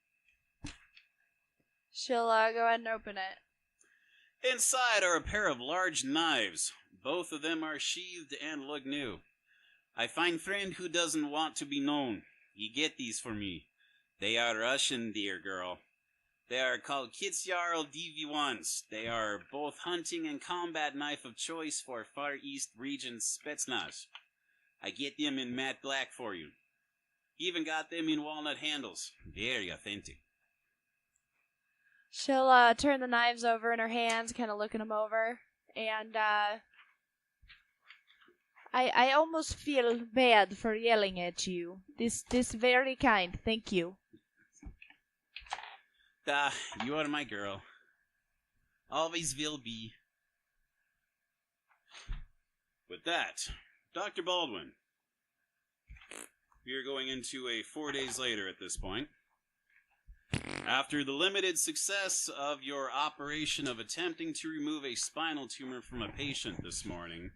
She'll go ahead and open it. Inside are a pair of large knives. Both of them are sheathed and look new. I find friend who doesn't want to be known. You get these for me. They are Russian, dear girl. They are called Kitsyarl DV1s. They are both hunting and combat knife of choice for Far East region Spetsnaz. I get them in matte black for you. Even got them in walnut handles. Very authentic. She'll turn the knives over in her hands, kind of looking them over, and I almost feel bad for yelling at you. This very kind. Thank you. Da, you are my girl. Always will be. With that, Dr. Baldwin, we are going into a 4 days later at this point. After the limited success of your operation of attempting to remove a spinal tumor from a patient this morning,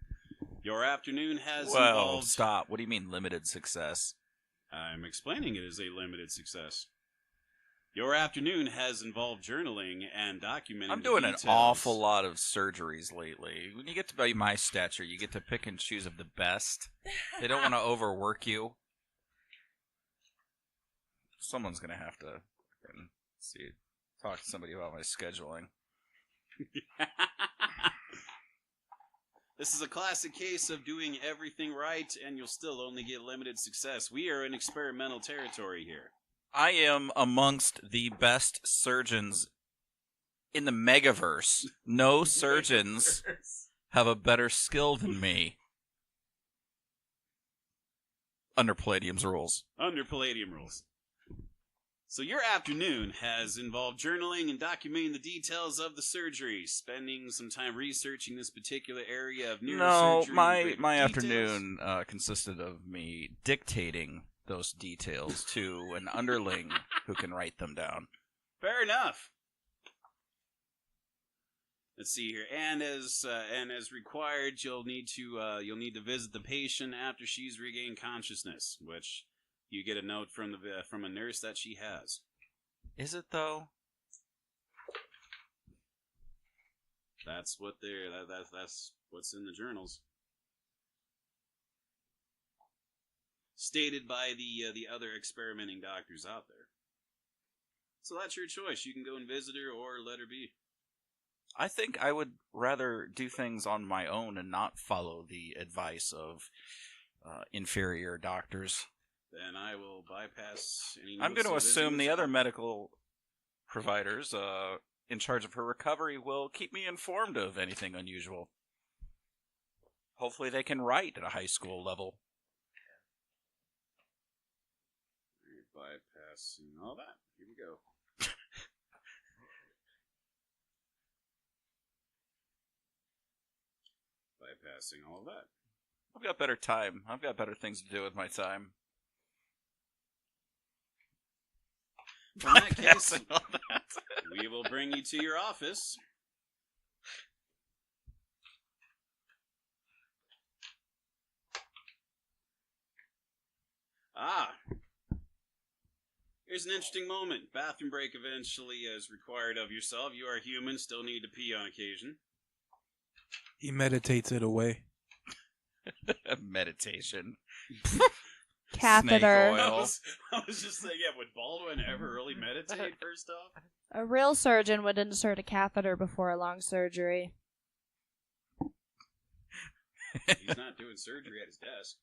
your afternoon has involved... stop. What do you mean limited success? I'm explaining it as a limited success. Your afternoon has involved journaling and documenting I'm doing the an details. awful lot of surgeries lately. When you get to be my stature, you get to pick and choose of the best. They don't want to overwork you. Someone's going to have to talk to somebody about my scheduling. This is a classic case of doing everything right, and you'll still only get limited success. We are in experimental territory here. I am amongst the best surgeons in the Megaverse. No surgeons have a better skill than me. Under Palladium's rules. Under Palladium rules. So your afternoon has involved journaling and documenting the details of the surgery, spending some time researching this particular area of neurosurgery. No, my details. afternoon consisted of me dictating those details to an underling who can write them down. Fair enough. Let's see here, and as required, you'll need to visit the patient after she's regained consciousness, which you get a note from a nurse that she has. Is it though? That's what that's what's in the journals. Stated by the other experimenting doctors out there. So that's your choice. You can go and visit her or let her be. I think I would rather do things on my own and not follow the advice of inferior doctors. Then I will bypass any... I'm going to assume the other medical providers in charge of her recovery will keep me informed of anything unusual. Hopefully they can write at a high school level. Bypassing all that. Here we go. Bypassing all of that. I've got better time. I've got better things to do with my time. In that case, we will bring you to your office. Here's an interesting moment. Bathroom break eventually is required of yourself. You are human, still need to pee on occasion. He meditates it away. Meditation. Catheter. Snake oil. I was just saying, yeah, would Baldwin ever really meditate, first off? A real surgeon would insert a catheter before a long surgery. He's not doing surgery at his desk.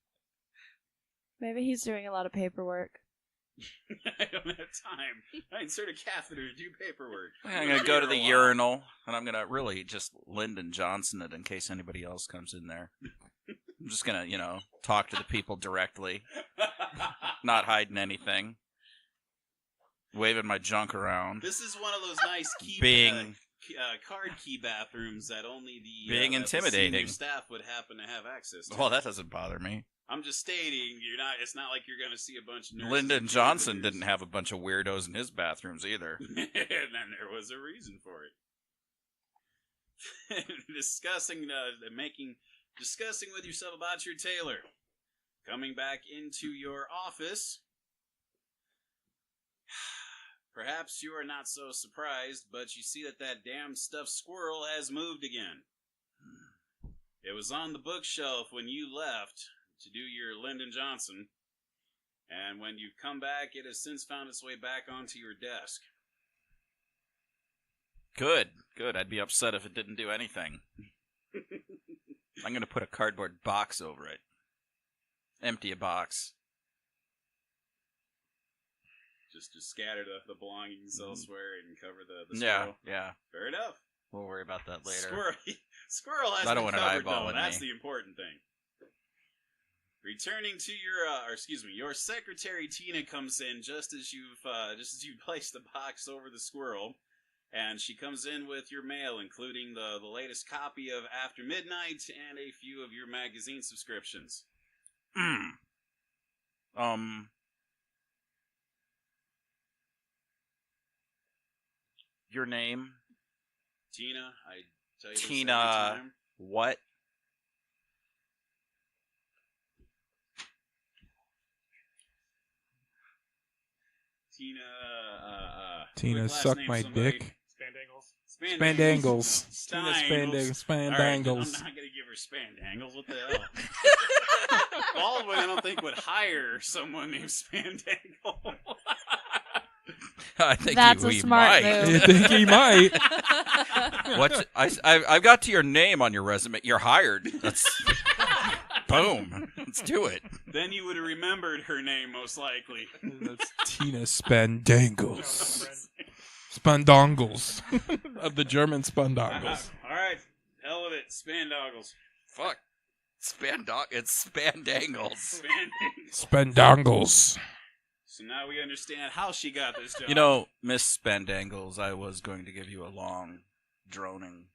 Maybe he's doing a lot of paperwork. I don't have time. I insert a catheter to do paperwork. I'm going to go to the urinal, and I'm going to really just Lyndon Johnson it in case anybody else comes in there. I'm just going to, talk to the people directly. Not hiding anything. Waving my junk around. This is one of those nice card key bathrooms that only the being intimidating the senior staff would happen to have access to. Well, that doesn't bother me. I'm just stating, it's not like you're going to see a bunch of nurses. Lyndon Johnson didn't have a bunch of weirdos in his bathrooms either. And then there was a reason for it. Discussing with yourself about your tailor. Coming back into your office. Perhaps you are not so surprised, but you see that damn stuffed squirrel has moved again. It was on the bookshelf when you left to do your Lyndon Johnson, and when you've come back, it has since found its way back onto your desk. Good. I'd be upset if it didn't do anything. I'm going to put a cardboard box over it. Empty a box. Just scatter the belongings elsewhere and cover the squirrel. Yeah. Fair enough. We'll worry about that later. Squirrel has I don't been want an covered, eyeball though. in That's me. the important thing. Returning to your secretary Tina comes in just as you've placed the box over the squirrel, and she comes in with your mail, including the latest copy of After Midnight and a few of your magazine subscriptions. Your name? Tina. I tell you this Tina. every time. What? Tina, quick last suck name, my somebody. dick. Spandangles. Spandangles. Tina Spandangles. Spandangles. Alright, I'm Spandangles. not going to give her Spandangles. What the hell? Baldwin, I don't think, would hire someone named Spandangle. I think That's he a smart might. move. You think he might? What's I've got to your name on your resume. You're hired. That's boom. Let's do it. Then you would have remembered her name, most likely. That's Tina Spandangles. Spandangles. Of the German Spandangles. All right, hell of it, Spandoggles. Fuck. It's Spandangles. Spandangles. So now we understand how she got this job. You know, Miss Spandangles, I was going to give you a long, droning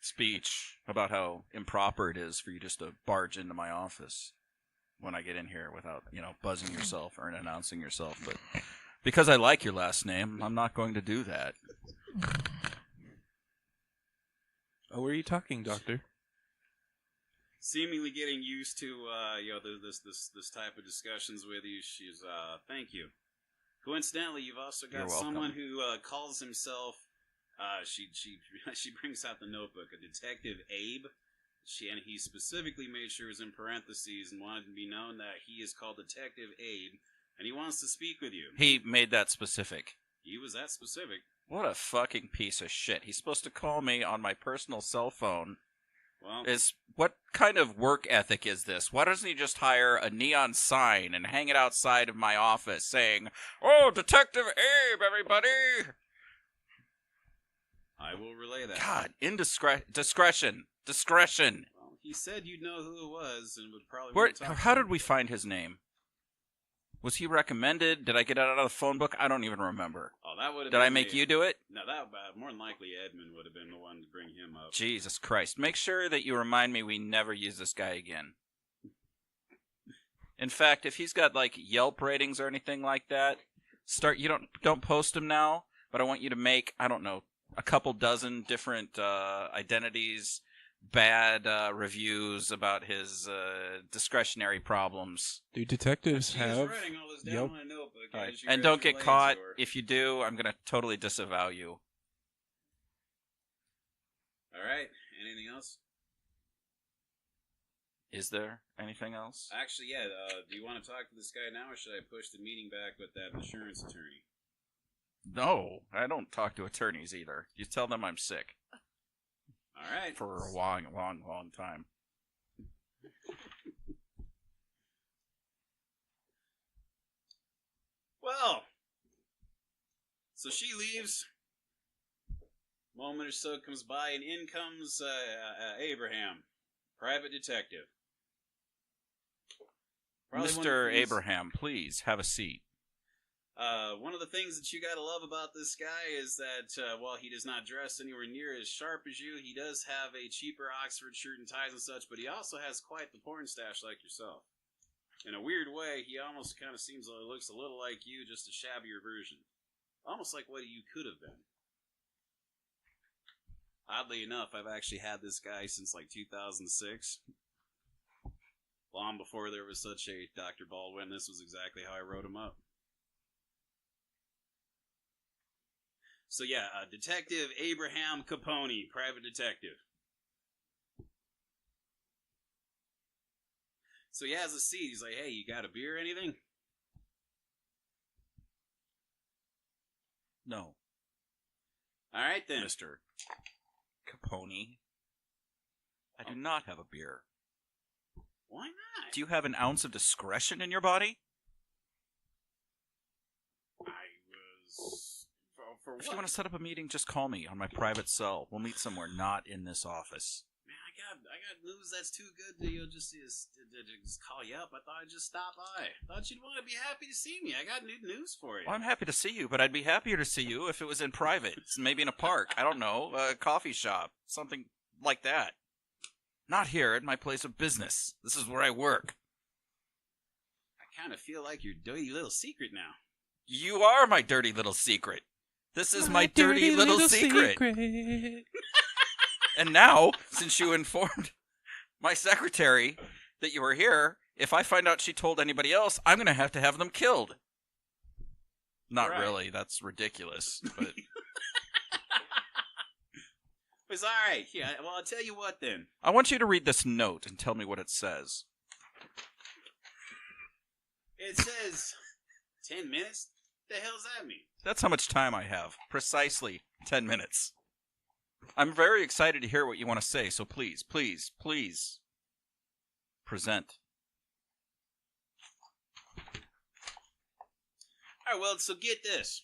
speech about how improper it is for you just to barge into my office when I get in here without, buzzing yourself or announcing yourself. But because I like your last name, I'm not going to do that. Oh, where are you talking, Doctor? Seemingly getting used to this type of discussions with you. She's thank you. Coincidentally, you've also You're got welcome. someone who calls himself. She brings out the notebook, a Detective Abe. And he specifically made sure it was in parentheses and wanted to be known that he is called Detective Abe, and he wants to speak with you. He made that specific. He was that specific. What a fucking piece of shit. He's supposed to call me on my personal cell phone. Well, What kind of work ethic is this? Why doesn't he just hire a neon sign and hang it outside of my office saying, "Oh, Detective Abe, everybody!" I will relay that. God, discretion. Well, he said you'd know who it was and would probably. How did we find his name? Was he recommended? Did I get it out of the phone book? I don't even remember. Oh, that would have. Did I make you do it? No, that more than likely Edmund would have been the one to bring him up. Jesus Christ! Make sure that you remind me we never use this guy again. In fact, if he's got like Yelp ratings or anything like that, don't post him now. But I want you to make, I don't know, a couple dozen different identities, bad reviews about his discretionary problems. Do detectives She was have writing all this down Yelp? on a notebook. All right. as you And read don't your get lanes caught. to her. If you do, I'm going to totally disavow you. All right. Anything else? Is there anything else? Actually, yeah. Do you want to talk to this guy now, or should I push the meeting back with that insurance attorney? No, I don't talk to attorneys either. You tell them I'm sick All right. for a long, long, long time. Well, so she leaves. Moment or so comes by, and in comes Abraham, private detective. Probably one of the Mr. things- Abraham, please have a seat. One of the things that you gotta love about this guy is that while he does not dress anywhere near as sharp as you, he does have a cheaper Oxford shirt and ties and such, but he also has quite the porn stash like yourself. In a weird way, he almost kind of looks a little like you, just a shabbier version. Almost like what you could have been. Oddly enough, I've actually had this guy since like 2006. Long before there was such a Dr. Baldwin, this was exactly how I wrote him up. So yeah, Detective Abraham Capone, private detective. So he has a seat. He's like, "Hey, you got a beer or anything?" No, All right then. Mr. Capone. I do not have a beer. Why not? Do you have an ounce of discretion in your body? I was for If what? you want to set up a meeting, just call me on my private cell. We'll meet somewhere not in this office. I got news that's too good to just call you up. I thought I'd just stop by. Thought you'd want to be happy to see me. I got new news for you. Well, I'm happy to see you, but I'd be happier to see you if it was in private. Maybe in a park. I don't know. A coffee shop. Something like that. Not here at my place of business. This is where I work. I kind of feel like your dirty little secret now. You are my dirty little secret. This is my dirty little secret. And now, since you informed my secretary that you were here, if I find out she told anybody else, I'm going to have them killed. Not right. Really. That's ridiculous. But It's all right. Yeah, well, I'll tell you what then. I want you to read this note and tell me what it says. It says 10 minutes? The hell's that mean? That's how much time I have. Precisely 10 minutes. I'm very excited to hear what you want to say, so please, please, please, present. All right, well, so get this.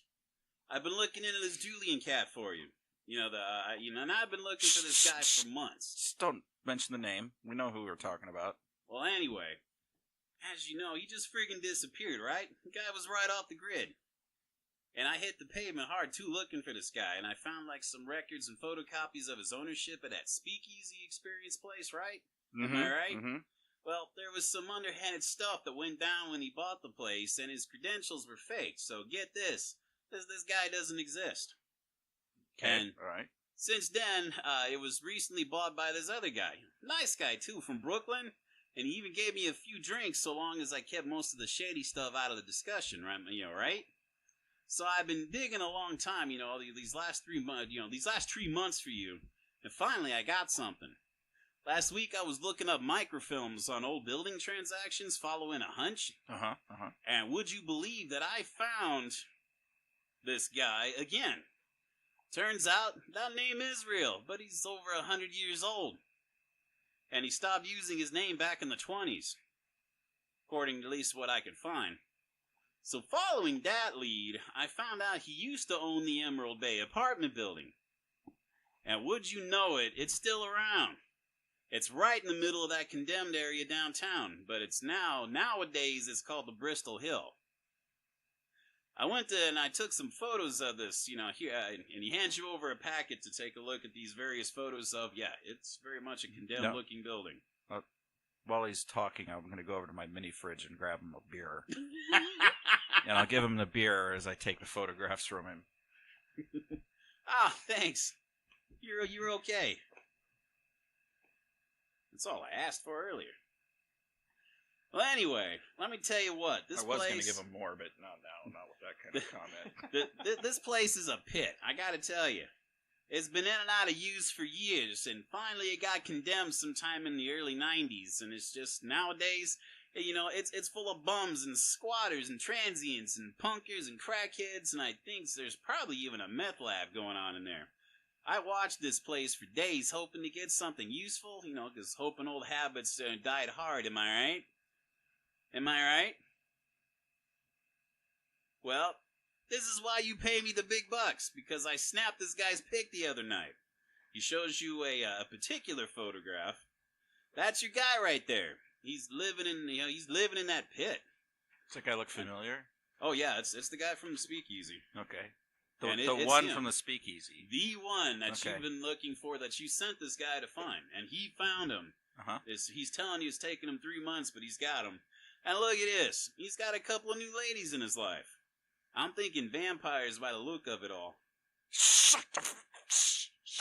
I've been looking into this Julian cat for you. And I've been looking for this guy for months. Just don't mention the name. We know who we're talking about. Well, anyway, as you know, he just friggin' disappeared, right? The guy was right off the grid. And I hit the pavement hard, too, looking for this guy, and I found, some records and photocopies of his ownership at that speakeasy experience place, right? Mm-hmm, Am I right? Mm-hmm. Well, there was some underhanded stuff that went down when he bought the place, and his credentials were fake, so get this. This guy doesn't exist. Okay, And all right. since then, it was recently bought by this other guy. Nice guy, too, from Brooklyn, and he even gave me a few drinks so long as I kept most of the shady stuff out of the discussion, right? So I've been digging a long time, these last 3 months, these last 3 months for you. And finally I got something. Last week I was looking up microfilms on old building transactions following a hunch. And would you believe that I found this guy again? Turns out that name is real, but he's over 100 years old. And he stopped using his name back in the 20s. According to at least what I could find. So following that lead, I found out he used to own the Emerald Bay apartment building. And would you know it, it's still around. It's right in the middle of that condemned area downtown, but nowadays it's called the Bristol Hill. I went to and I took some photos of this, here, and he hands you over a packet to take a look at these various photos of, it's very much a condemned looking building. While he's talking, I'm going to go over to my mini fridge and grab him a beer. And I'll give him the beer as I take the photographs from him. Thanks. You're okay. That's all I asked for earlier. Well, anyway, let me tell you what. I was going to give him more, but not with that kind of comment. This place is a pit, I gotta tell you. It's been in and out of use for years, and finally it got condemned sometime in the early 90s, and it's just, nowadays, it's full of bums and squatters and transients and punkers and crackheads, and I think there's probably even a meth lab going on in there. I watched this place for days hoping to get something useful, because hoping old habits died hard, am I right? Am I right? Well, this is why you pay me the big bucks, because I snapped this guy's pic the other night. He shows you a particular photograph. That's your guy right there. He's living in that pit. Does that guy look familiar? Oh yeah, it's the guy from the speakeasy. Okay. It's one him. From the speakeasy. The one that you've been looking for, that you sent this guy to find. And he found him. He's telling you it's taken him 3 months, but he's got him. And look at this. He's got a couple of new ladies in his life. I'm thinking vampires by the look of it all. Shut the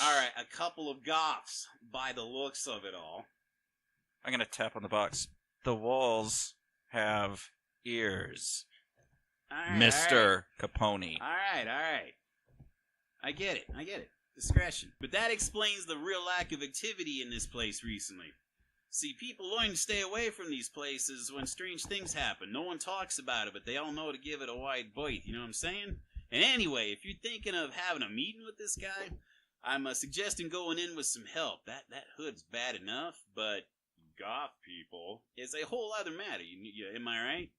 Alright, a couple of goths by the looks of it all. I'm going to tap on the box. The walls have ears. Mr. Capone. Alright. I get it. Discretion. But that explains the real lack of activity in this place recently. See, people learn to stay away from these places when strange things happen. No one talks about it, but they all know to give it a wide berth, you know what I'm saying? And anyway, if you're thinking of having a meeting with this guy, I'm suggesting going in with some help. That hood's bad enough, but goth people is a whole other matter. Am I right?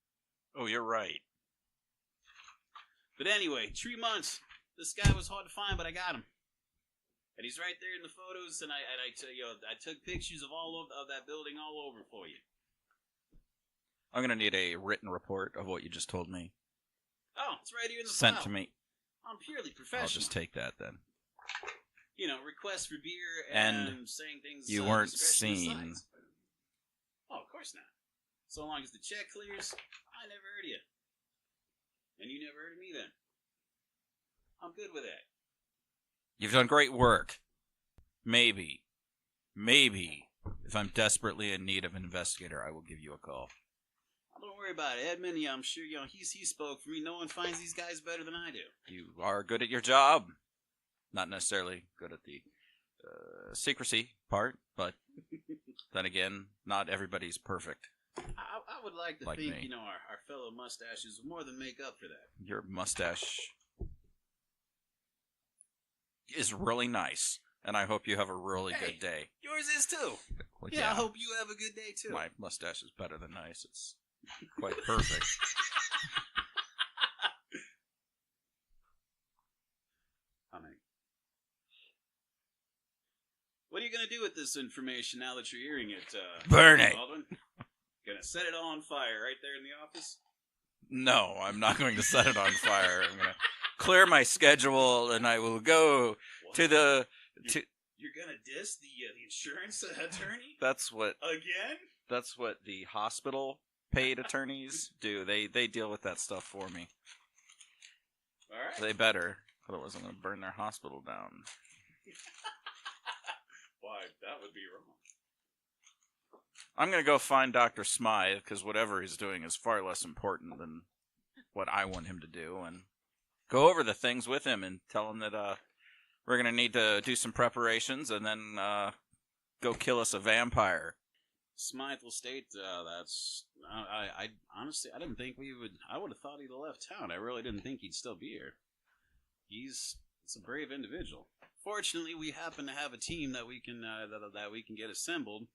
Oh, you're right. But anyway, 3 months. This guy was hard to find, but I got him. And he's right there in the photos, and I took pictures of all of that building all over for you. I'm going to need a written report of what you just told me. Oh, it's right here in the Sent file. to me. I'm purely professional. I'll just take that then. Requests for beer and saying things. You weren't discretion seen. aside. Oh, of course not. So long as the check clears, I never heard of you. And you never heard of me then. I'm good with that. You've done great work. Maybe, if I'm desperately in need of an investigator, I will give you a call. Don't worry about it. Edmund, I'm sure, he spoke for me. No one finds these guys better than I do. You are good at your job. Not necessarily good at the secrecy part, but then again, not everybody's perfect. I would like to think, me. our fellow mustaches would more than make up for that. Your mustache is really nice, and I hope you have a really good day. Yours is too. Well, I hope you have a good day too. My mustache is better than nice. It's quite perfect. What are you going to do with this information now that you're hearing it? Burn it! Baldwin? Gonna set it all on fire right there in the office? No, I'm not going to set it on fire. I'm going to clear my schedule, and I will go to the... You're going to diss the insurance attorney? That's what... Again? That's what the hospital paid attorneys do. They deal with that stuff for me. All right. They better. Otherwise, I'm going to burn their hospital down. Why, that would be wrong. I'm going to go find Dr. Smythe, because whatever he's doing is far less important than what I want him to do, and go over the things with him and tell him that we're going to need to do some preparations and then go kill us a vampire. Smythe will state that's... I honestly, I didn't think I would have thought he'd have left town. I really didn't think he'd still be here. It's a brave individual. Fortunately, we happen to have a team that we can get assembled.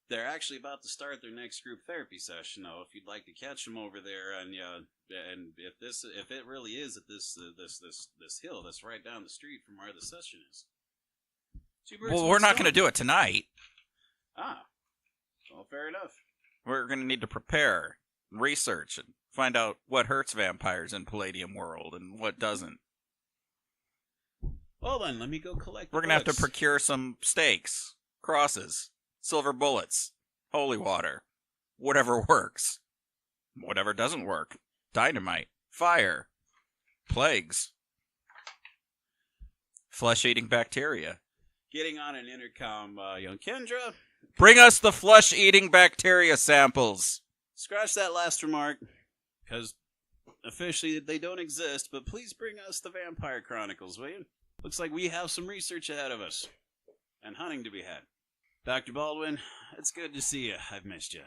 They're actually about to start their next group therapy session. Though, if you'd like to catch them over there, and if it really is at this hill that's right down the street from where the session is. Well, we're not going to do it tonight. Ah, well, fair enough. We're going to need to prepare, research, and find out what hurts vampires in Palladium World and what doesn't. Well then, let me go collect. We're going to have to procure some stakes, crosses, silver bullets, holy water, whatever works. Whatever doesn't work. Dynamite, fire, plagues, flesh-eating bacteria. Getting on an intercom, young Kendra. Bring us the flesh-eating bacteria samples. Scratch that last remark, because officially they don't exist, but please bring us the Vampire Chronicles, will you? Looks like we have some research ahead of us, and hunting to be had. Dr. Baldwin, it's good to see you. I've missed you.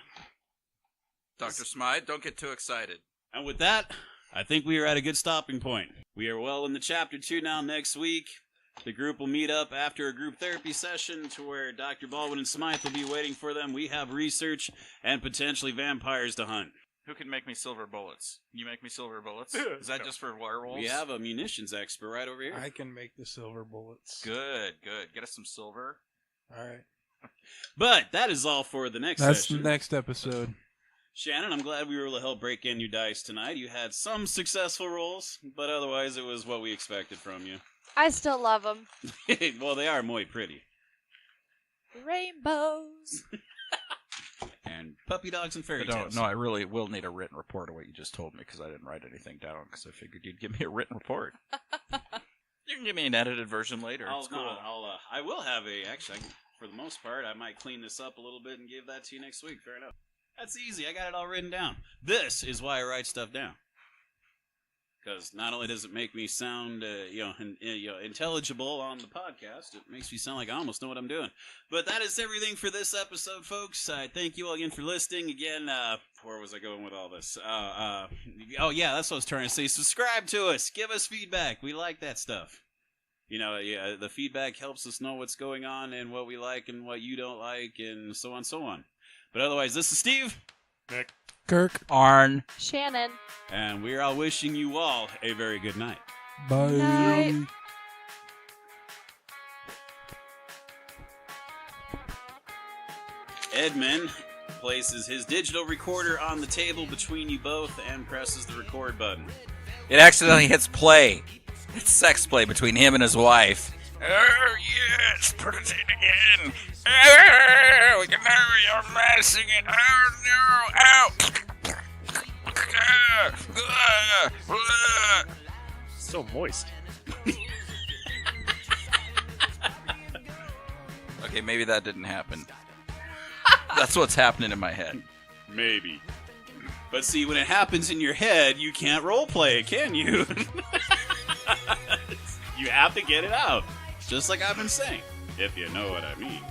Dr. Smythe, don't get too excited. And with that, I think we are at a good stopping point. We are well into Chapter 2 now. Next week, the group will meet up after a group therapy session to where Dr. Baldwin and Smythe will be waiting for them. We have research and potentially vampires to hunt. Who can make me silver bullets? Can you make me silver bullets? Is that just for werewolves? We have a munitions expert right over here. I can make the silver bullets. Good. Get us some silver. All right. But that is all for the next That's session. the next episode. Shannon, I'm glad we were able to help break in your dice tonight. You had some successful rolls, but otherwise it was what we expected from you. I still love them. Well, they are muy pretty. Rainbows. And puppy dogs and fairy tales. No, I really will need a written report of what you just told me, because I didn't write anything down, because I figured you'd give me a written report. You can give me an edited version later. It's cool. I will have actually, for the most part, I might clean this up a little bit and give that to you next week. Fair enough. That's easy. I got it all written down. This is why I write stuff down. Because not only does it make me sound intelligible on the podcast, it makes me sound like I almost know what I'm doing. But that is everything for this episode, folks. I thank you all again for listening. Again, where was I going with all this? Oh, yeah, that's what I was trying to say. Subscribe to us. Give us feedback. We like that stuff. The feedback helps us know what's going on and what we like and what you don't like and so on and so on. But otherwise, this is Steve. Nick. Kirk. Arn. Shannon. And we're all wishing you all a very good night. Bye. Night. Edmund places his digital recorder on the table between you both and presses the record button. It accidentally hits play. It's sex play between him and his wife. Oh, yes, put it in again. Oh, you know you're messing it. Oh, no, ow. So moist. Okay, maybe that didn't happen. That's what's happening in my head. Maybe. But see, when it happens in your head, you can't roleplay it, can you? You have to get it out. Just like I've been saying. If you know what I mean.